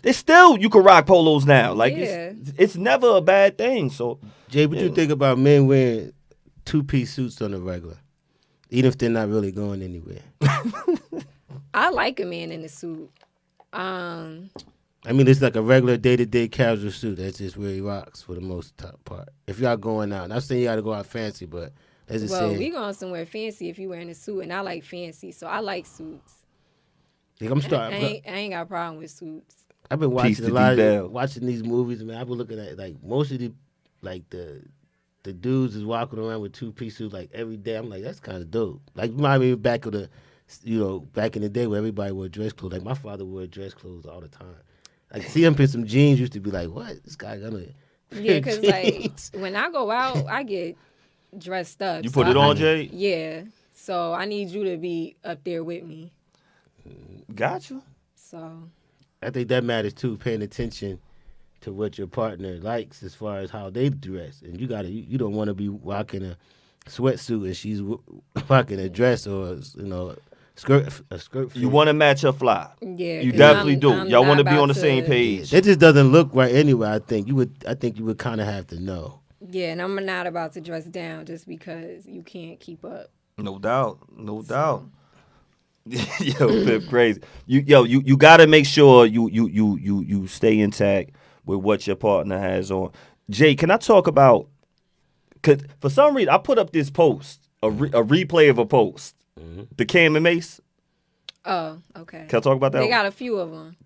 It's still you can rock polos now. Like it's never a bad thing. So Jay, what you think about men wearing 2-piece suits on the regular, even if they're not really going anywhere? I like a man in a suit. I mean, it's like a regular day-to-day casual suit. That's just where he rocks for the most part. If y'all going out, not saying you got to go out fancy, but let's just say. We going somewhere fancy if you wearing a suit, and I like fancy, so I like suits. Like I ain't got a problem with suits. I've been watching watching these movies, man. I've been looking at like most of the dudes is walking around with 2-piece suits like every day. I'm like, that's kind of dope. Like remind me back in the day where everybody wore dress clothes. Like my father wore dress clothes all the time. Like see him in some jeans used to be like, what? This guy gonna because like when I go out, I get dressed up. You put it on, Jay? Yeah. So I need you to be up there with me. Gotcha. So I think that matters too, paying attention to what your partner likes as far as how they dress. And you don't want to be rocking a sweatsuit and she's rocking a dress or a skirt. You want to match her fly. Yeah. You definitely do. Y'all want to be on the same page. That just doesn't look right anyway, I think. You would kind of have to know. Yeah, and I'm not about to dress down just because you can't keep up. No doubt. Yo, Pip, crazy. You gotta make sure you stay intact with what your partner has on. Jay, can I talk about? Cause for some reason I put up this post, a replay of a post, the Cam and Mace. Oh, okay. Can I talk about that? They got a few of them.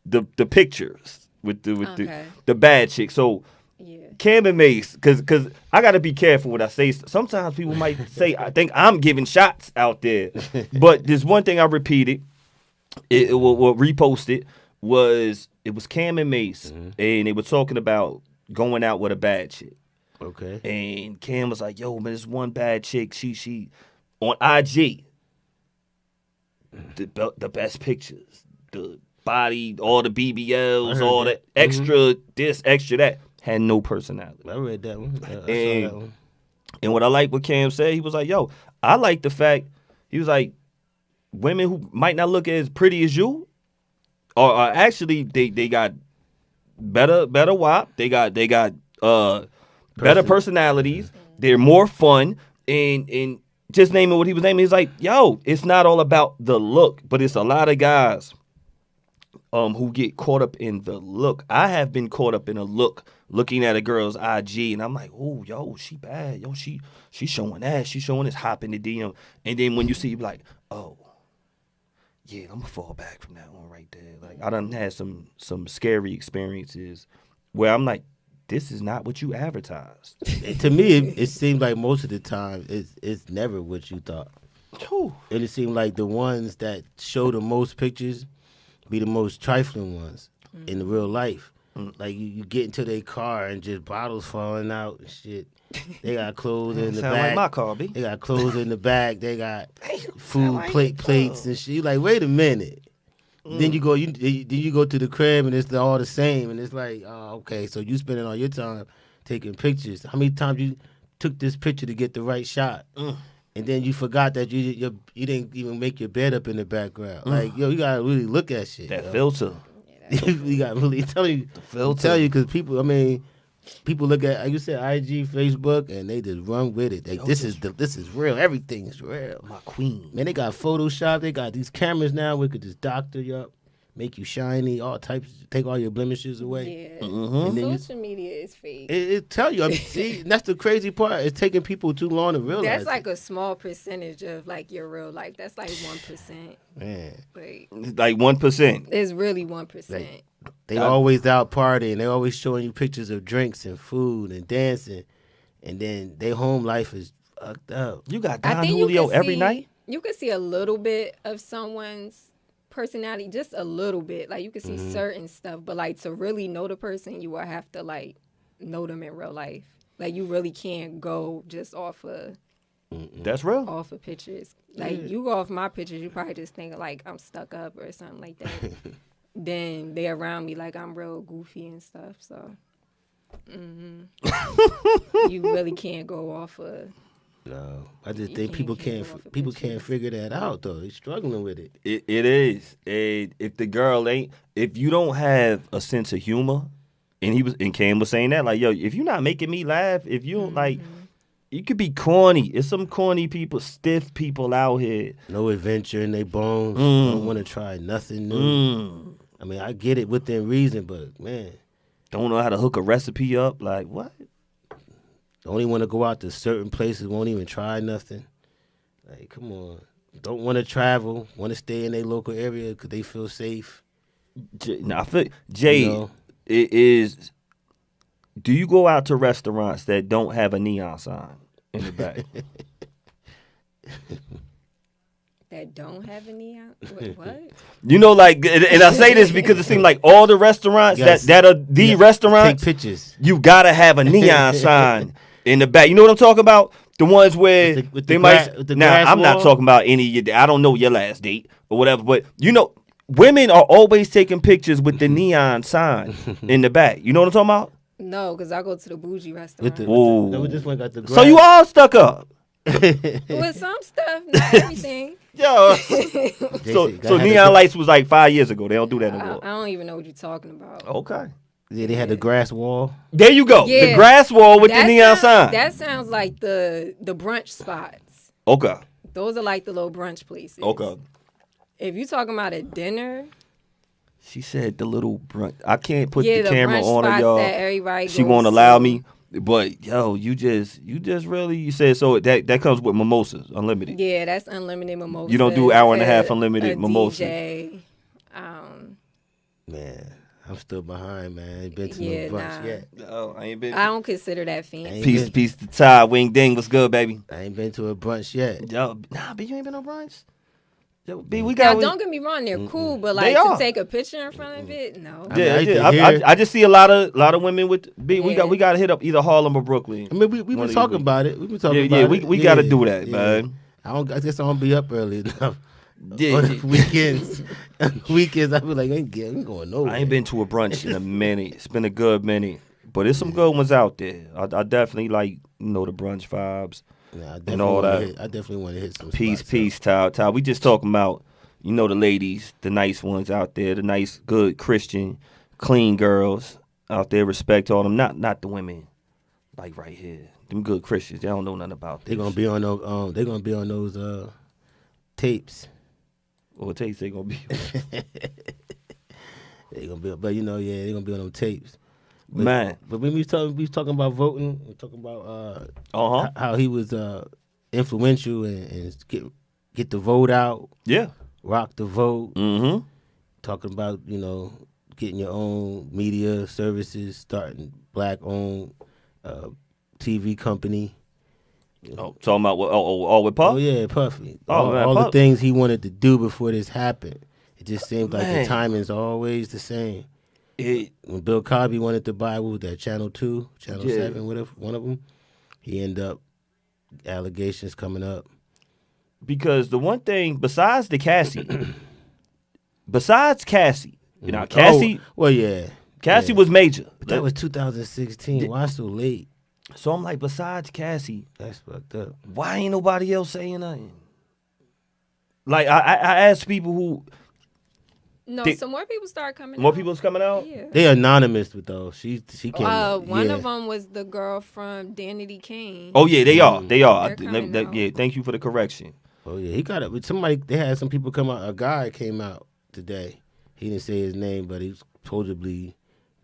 The pictures with the bad chick. So. Yeah. Cam and Mace, because I got to be careful what I say. Sometimes people might say, I think I'm giving shots out there. But there's one thing I repeated, it reposted, it was Cam and Mace, and they were talking about going out with a bad chick. Okay. And Cam was like, yo, man, this one bad chick, she on IG, the best pictures, the body, all the BBLs, all the extra this, extra that. Had no personality. I read that one. I saw that one. And what I like what Cam said, he was like, yo, I like the fact, he was like, women who might not look as pretty as you are actually, they got better WAP, they got better personalities, they're more fun, and just naming what he was naming. He's like, yo, it's not all about the look, but it's a lot of guys who get caught up in the look. I have been caught up in a look, looking at a girl's IG, and I'm like, oh, yo, she bad. Yo, she showing that. She showing this, hop in the DM. And then when you see, you be like, oh, yeah, I'm going to fall back from that one right there. Like, I done had some scary experiences where I'm like, this is not what you advertised. To me, it seems like most of the time it's never what you thought. Whew. And it seemed like the ones that show the most pictures be the most trifling ones in the real life. Like you get into their car and just bottles falling out and shit. They got clothes in the Sound back. like my car, B. They got clothes in the back. They got food like plates and shit. You like, wait a minute. Then you go to the crib and it's all the same and it's like, oh, okay, so you spending all your time taking pictures. How many times you took this picture to get the right shot? And then you forgot that you didn't even make your bed up in the background. Like, yo, you gotta really look at shit. That filter. You got really tell you because people look at, like you said, IG, Facebook, and they just run with it. Like, this is real. Everything is real. My queen. Man, they got Photoshop. They got these cameras now where it could just doctor you up, make you shiny, all types, take all your blemishes away. Yeah. And then Social media is fake. it tell you. I mean, see, that's the crazy part. It's taking people too long to realize. That's like a small percentage of like your real life. That's like 1%. Man, Like 1%. It's really 1%. they always out partying. They always showing you pictures of drinks and food and dancing, and then their home life is fucked up. You got I Don think Julio you can every see, night? You can see a little bit of someone's personality, just a little bit. Like you can see certain stuff, but like to really know the person, you will have to like know them in real life. Like you really can't go just off of That's real. off of pictures. Like you go off my pictures, you probably just think like I'm stuck up or something like that. Then they around me like I'm real goofy and stuff. So you really can't go off of. No, I just think can't people go off of can't pictures. figure that out though. They're struggling with it. It is. And if the girl ain't, if you don't have a sense of humor, and Cam was saying that, like, yo, if you're not making me laugh, if you don't like, you could be corny. It's some corny people, stiff people out here. No adventure in their bones. Don't want to try nothing new. I mean, I get it within reason, but man, Don't know how to hook a recipe up. Like, what? only want to go out to certain places. Won't even try nothing. Like, come on. Don't want to travel. Want to stay in their local area because they feel safe. I feel Jay. It is. Do you go out to restaurants that don't have a neon sign in the back? That don't have a neon? What? You know, like, and I say this because it seems like all the restaurants that are the restaurants, Take pictures. you gotta have a neon sign in the back. You know what I'm talking about? The ones where With they the might. with the Now, grass I'm not wall? talking about any of your. I don't know your last date or whatever, but you know, women are always taking pictures with the neon sign in the back. You know what I'm talking about? No, because I go to the bougie With restaurant. the, Ooh. no, this one got the grass. So you all stuck up. With some stuff, not everything. Yo. They so said, gotta have neon the- lights was like 5 years ago. They don't do that no I more. don't even know what you're talking about. Okay. Yeah, they had the grass wall. There you go. Yeah. The grass wall with the That neon sounds- sign. That sounds like the brunch spots. Okay. Those are like the little brunch places. Okay. If you're talking about a dinner, She said the little brunch. I can't put yeah, the camera brunch on her, spots y'all. that everybody She goes won't allow to. me. But yo, you just really, you said so that comes with mimosas, unlimited. Yeah, that's unlimited mimosa. You don't do hour and a half unlimited mimosa. DJ. Man, I'm still behind, man. Ain't been to Yeah, no brunch nah. yet. Oh, I ain't been. I don't consider that fancy. Peace to Ty, Wing Ding, what's good, baby? I ain't been to a brunch yet. Yo, nah, B, you ain't been on brunch. Yo, B, we Now, got. don't get me wrong, they're cool, but They like are. to take a picture in front of it, no. I mean, I used to I hear- I just see a lot of women with B. We Yeah. got to hit up either Harlem or Brooklyn. I mean, we One been of talking these about it. We've been talking Yeah, about yeah, it. we gotta do that, man. I guess I don't be up early enough. Yeah, On yeah. the weekends, weekends I feel like I ain't going nowhere. I ain't been to a brunch in a minute. It's been a good minute, but there's some good ones out there. I definitely like the brunch vibes. Nah, and all that. I definitely want to hit some Peace, spots peace, Ty. We just talking about the ladies, the nice ones out there, the nice, good Christian, clean girls out there. Respect all them, not the women like right here. Them good Christians. They don't know nothing about this. They're gonna be on those. They're gonna be on those tapes. What tapes they gonna be? They gonna be, but they're gonna be on them tapes. But, Man. But when we was talking about voting, we talking about how he was influential and get the vote out. Yeah. Rock the vote. Mm-hmm. Talking about getting your own media services, starting black-owned TV company. Oh, talking about what? All with Puff? Oh yeah, Puffy. Oh, man, all Puff. the things he wanted to do before this happened. It just seems like Man. the timing's always the same. When Bill Cosby wanted to buy, what was that, Channel 2, Channel 7, whatever, one of them, he ended up allegations coming up. Because the one thing besides Cassie, Cassie. Oh, well, yeah. Cassie was major. But that was 2016. Why so late? So I'm like, besides Cassie, That's fucked up. why ain't nobody else saying nothing? Like I asked people who. No, so more people start coming. More out. people's coming out. Yeah. They anonymous, but though she came. One of them was the girl from Danity Kane. Oh yeah, they are. They are. They're coming out. Yeah, thank you for the correction. Oh yeah, he got it. But somebody, they had some people come out. A guy came out today. He didn't say his name, but he supposedly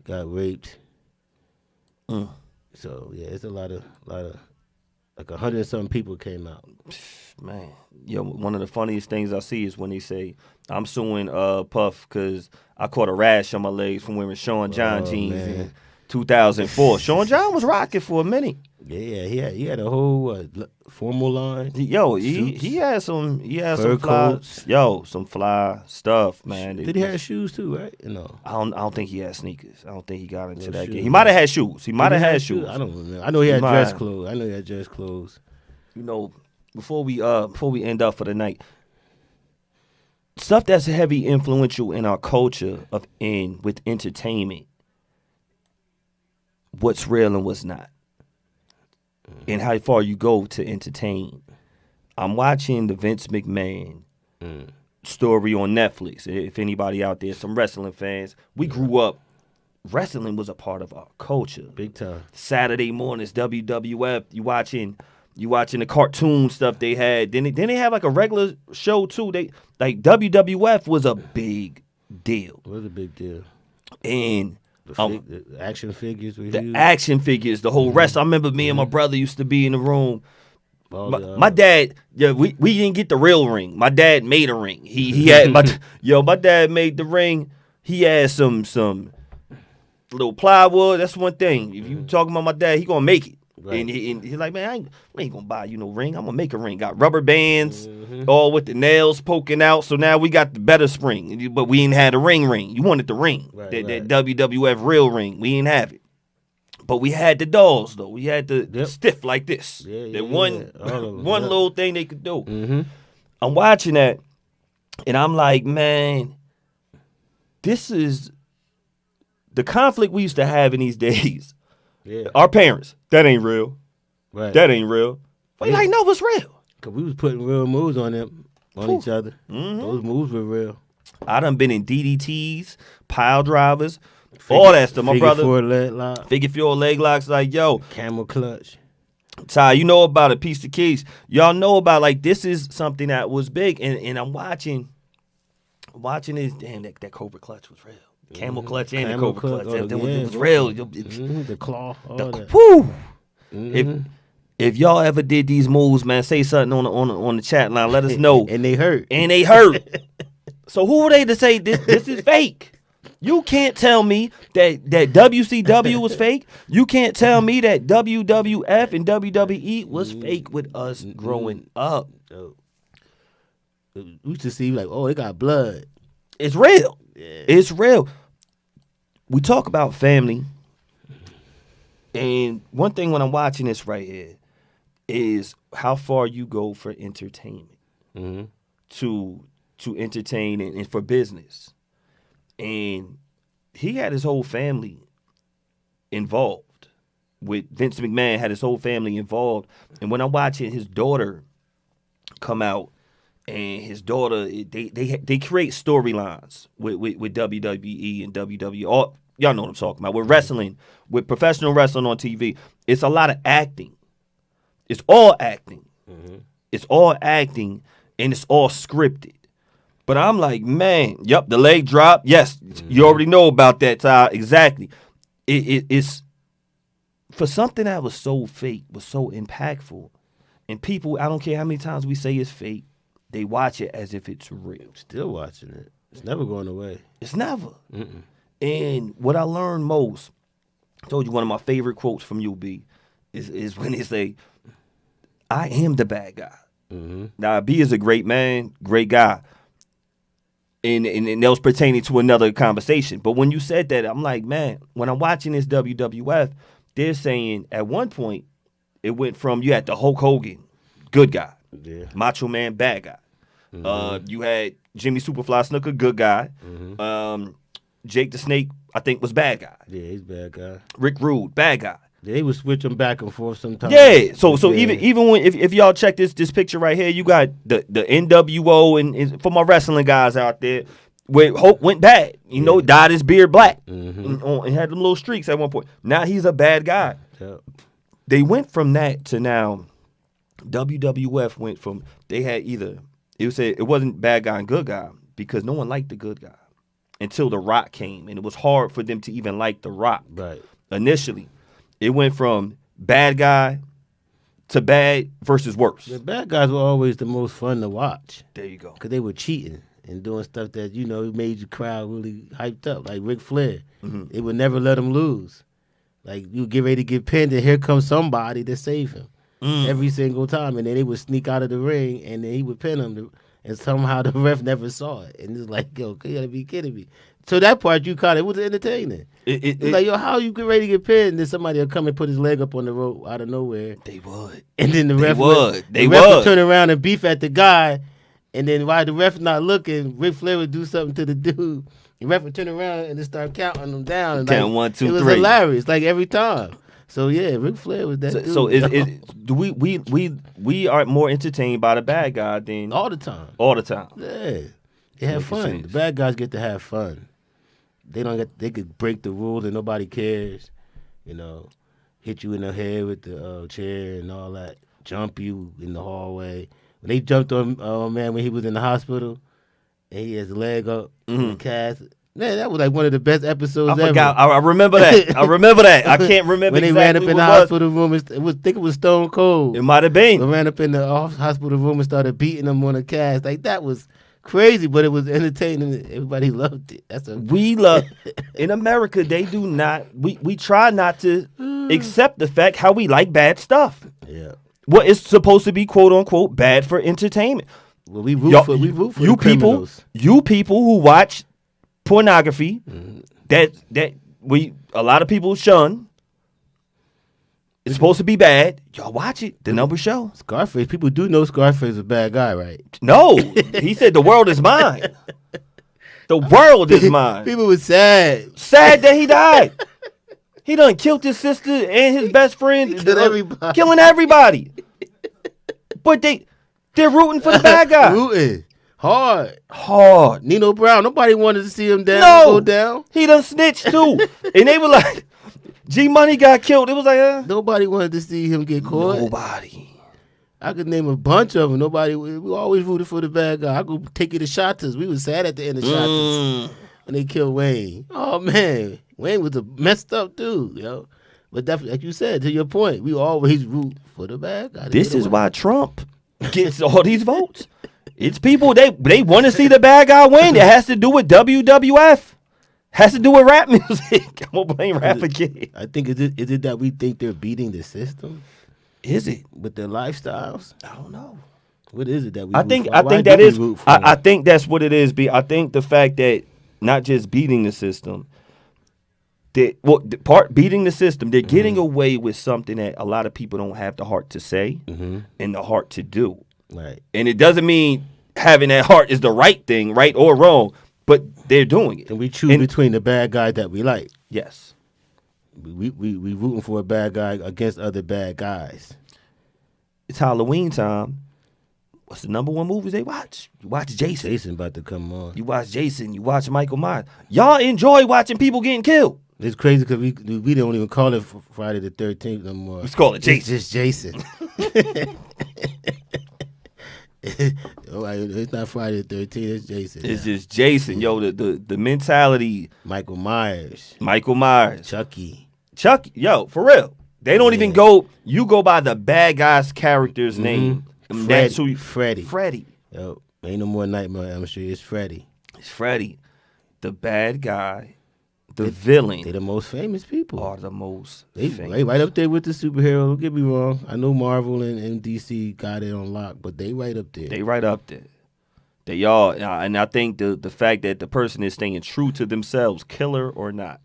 got raped. So yeah, it's a lot of like 100-something people came out. Man, one of the funniest things I see is when they say, I'm suing Puff because I caught a rash on my legs from wearing Sean John jeans in 2004. Sean John was rocking for a minute. Yeah, he had a whole formal line. He had some Fur fly, coats. some fly stuff, man. Did he have shoes too, right? No. I don't think he had sneakers. I don't think he got into that shoes. game. He might have had shoes. He might have had shoes. I don't remember. I know he had dress clothes. Before we end up for the night, stuff that's heavy influential in our culture with entertainment, what's real and what's not, and how far you go to entertain. I'm watching the Vince McMahon story on Netflix. If anybody out there, some wrestling fans, we grew up. Wrestling was a part of our culture, Big time. Saturday mornings, WWF. You watching the cartoon stuff they had. Then they have like a regular show too. They like WWF was a big deal. It was a big deal. And the action figures were the huge. action figures, the whole rest. I remember me and my brother used to be in the room. My dad, we didn't get the real ring. My dad made a ring. He had my dad made the ring. He had some little plywood. That's one thing. If you talking about my dad, he gonna make it. Right. And he's like, man, I ain't gonna buy you no ring. I'm gonna make a ring. Got rubber bands, all with the nails poking out. So now we got the better spring, but we ain't had a ring. You wanted the ring, that WWF real ring. We ain't have it, but we had the dolls though. We had the stiff like this. One little thing they could do. Mm-hmm. I'm watching that, and I'm like, man, this is the conflict we used to have in these days. Yeah. Our parents, that ain't real. Right. That ain't real. But like, no, it's real. Because we was putting real moves on them, on each other. Mm-hmm. Those moves were real. I done been in DDTs, pile drivers, all that stuff. My brother. Figure 4 leg locks. Like, yo. Camel clutch. Ty, you know about a piece of case. Y'all know about, like, this is something that was big. And I'm watching this. Damn, that Cobra clutch was real. Camel clutch and the Cobra clutch. It was real. The claw. Woo! If y'all ever did these moves, man, say something on the chat line. Let us know. And they hurt. So who are they to say this is fake? You can't tell me that WCW was fake. You can't tell me that WWF and WWE was fake with us growing up. We used to see like, oh, it got blood. It's real. Yeah. It's real. We talk about family, and one thing when I'm watching this right here is how far you go for entertainment, to entertain and for business. And he had his whole family involved. With Vince McMahon had his whole family involved. And when I'm watching his daughter come out, and his daughter, they create storylines with WWE and WWE. Y'all know what I'm talking about. With wrestling, with professional wrestling on TV, it's a lot of acting. It's all acting. It's all acting, and it's all scripted. But I'm like, man, yep, the leg drop. Yes, you already know about that, Ty. Exactly. It's for something that was so fake, was so impactful. And people, I don't care how many times we say it's fake, they watch it as if it's real. Still watching it. It's never going away. It's never. And what I learned most, I told you one of my favorite quotes from UB is when they say, I am the bad guy. Now, B is a great man, great guy. And that was pertaining to another conversation. But when you said that, I'm like, man, when I'm watching this WWF, they're saying at one point, it went from you had the Hulk Hogan, good guy. Macho Man, bad guy. You had Jimmy Superfly Snuka, good guy. Jake the Snake, I think, was bad guy. Yeah, he's bad guy. Rick Rude, bad guy. They would switch them back and forth sometimes. Yeah, so even when if y'all check this picture right here, you got the NWO and for my wrestling guys out there, where Hulk went bad. You know, dyed his beard black and had them little streaks at one point. Now he's a bad guy. Yep. They went from that to now. WWF went from they had either it wasn't bad guy and good guy because no one liked the good guy until The Rock came, and it was hard for them to even like The Rock. Right. Initially. It went from bad guy to bad versus worse. The bad guys were always the most fun to watch. There you go. Because they were cheating and doing stuff that, made your crowd really hyped up, like Ric Flair. They would never let him lose. Like, you get ready to get pinned, and here comes somebody to save him every single time. And then they would sneak out of the ring, and then he would pin him. And somehow the ref never saw it. And it's like, yo, you gotta be kidding me. So that part you caught, it was entertaining. It's like, yo, how you get ready to get pinned? And then somebody will come and put his leg up on the rope out of nowhere. They would. And then the ref would turn around and beef at the guy. And then while the ref not looking, Ric Flair would do something to the dude. The ref would turn around and just start counting them down. And count 1, 2, 3. It was hilarious, like every time. So yeah, Ric Flair was that dude. So do we are more entertained by the bad guy than all the time. All the time. Yeah. They have fun. The bad guys get to have fun. They could break the rules and nobody cares. Hit you in the head with the chair and all that. Jump you in the hallway. When they jumped on man when he was in the hospital and he has his leg up in the cast. Man, that was like one of the best episodes ever. I remember that. I can't remember when they ran up in the hospital room. I think it was Stone Cold. It might have been. They ran up in the hospital room and started beating them on the cast. Like, that was crazy, but it was entertaining. Everybody loved it. We love in America. They do not. We try not to accept the fact how we like bad stuff. Yeah. What is supposed to be quote unquote bad for entertainment. Well, we root for you people. You people who watch pornography that a lot of people shun. It's supposed to be bad. Y'all watch it. The numbers show. Scarface. People do know Scarface is a bad guy, right? No. He said the world is mine. The world is mine. People were sad. Sad that he died. He done killed his sister and his best friend. Killing everybody. But they're rooting for the bad guy. Rooting. Hard. Hard. Nino Brown. Nobody wanted to see him go down. He done snitched too. And they were like, G Money got killed. It was like, nobody wanted to see him get caught. Nobody. I could name a bunch of them. We always rooted for the bad guy. I could take you to Shotters. We was sad at the end of Shotters when they killed Wayne. Oh man, Wayne was a messed up dude, yo. But definitely, like you said, to your point, we always root for the bad guy. This is why Trump gets all these votes. It's people they want to see the bad guy win. It has to do with WWF. Has to do with rap music. I'm gonna blame rap again. I think is it that we think they're beating the system? Is it with their lifestyles? I don't know. What is it that we? I think that's what it is. I think the fact that not just beating the system, beating the system, they're getting away with something that a lot of people don't have the heart to say and the heart to do. Right. And it doesn't mean having that heart is the right thing, right or wrong, but they're doing it. And we choose between the bad guy that we like. Yes. We rooting for a bad guy against other bad guys. It's Halloween time. What's the number one movies they watch? You watch Jason. Jason about to come on. You watch Jason. You watch Michael Myers. Y'all enjoy watching people getting killed. It's crazy because we don't even call it Friday the 13th no more. Let's call it Jason. It's just Jason. It's not Friday the 13th. It's Jason. It's just Jason. Yo, the mentality. Michael Myers. Chucky. Yo, for real. They don't even go. You go by the bad guy's character's name. That's who. Freddy. Yo, ain't no more Nightmare on Elm Street. It's Freddy. It's Freddy. The bad guy. The villain. They're the most famous people. Are the most famous. famous. They right up there with the superheroes. Don't get me wrong. I know Marvel and DC got it on lock, but they right up there. They right up there. They all, and I think the fact that the person is staying true to themselves, killer or not,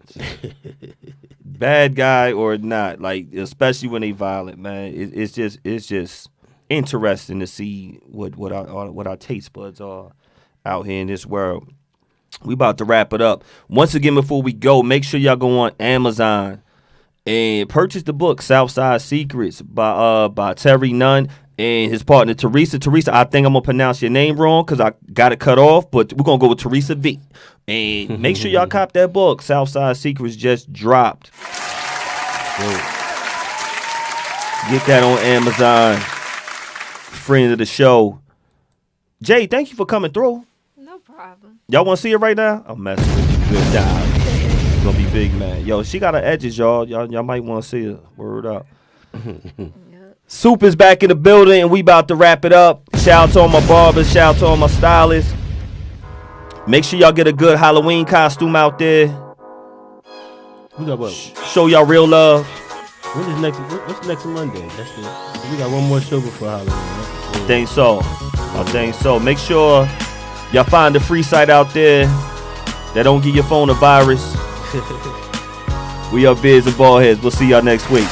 bad guy or not, like especially when they violent, man, it's just interesting to see what our taste buds are out here in this world. We about to wrap it up. Once again, before we go, make sure y'all go on Amazon and purchase the book Southside Secrets by Terry Nunn and his partner Teresa. Teresa, I think I'm gonna pronounce your name wrong because I got it cut off, but we're gonna go with Teresa V. And make sure y'all cop that book. Southside Secrets just dropped. Get that on Amazon. Friend of the show. Jay, thank you for coming through. No problem. Y'all want to see it right now? I'm messing with you. Good job. It's gonna be big, man. Yo, she got her edges, y'all. Y'all might want to see her. Word up. Soup is back in the building, and we about to wrap it up. Shout out to all my barbers. Shout out to all my stylists. Make sure y'all get a good Halloween costume out there. We got what? Show y'all real love. What's next Monday? We got one more show before Halloween. Right? I think so. Make sure y'all find the free site out there that don't give your phone a virus. We are Biz and Baldheads. We'll see y'all next week.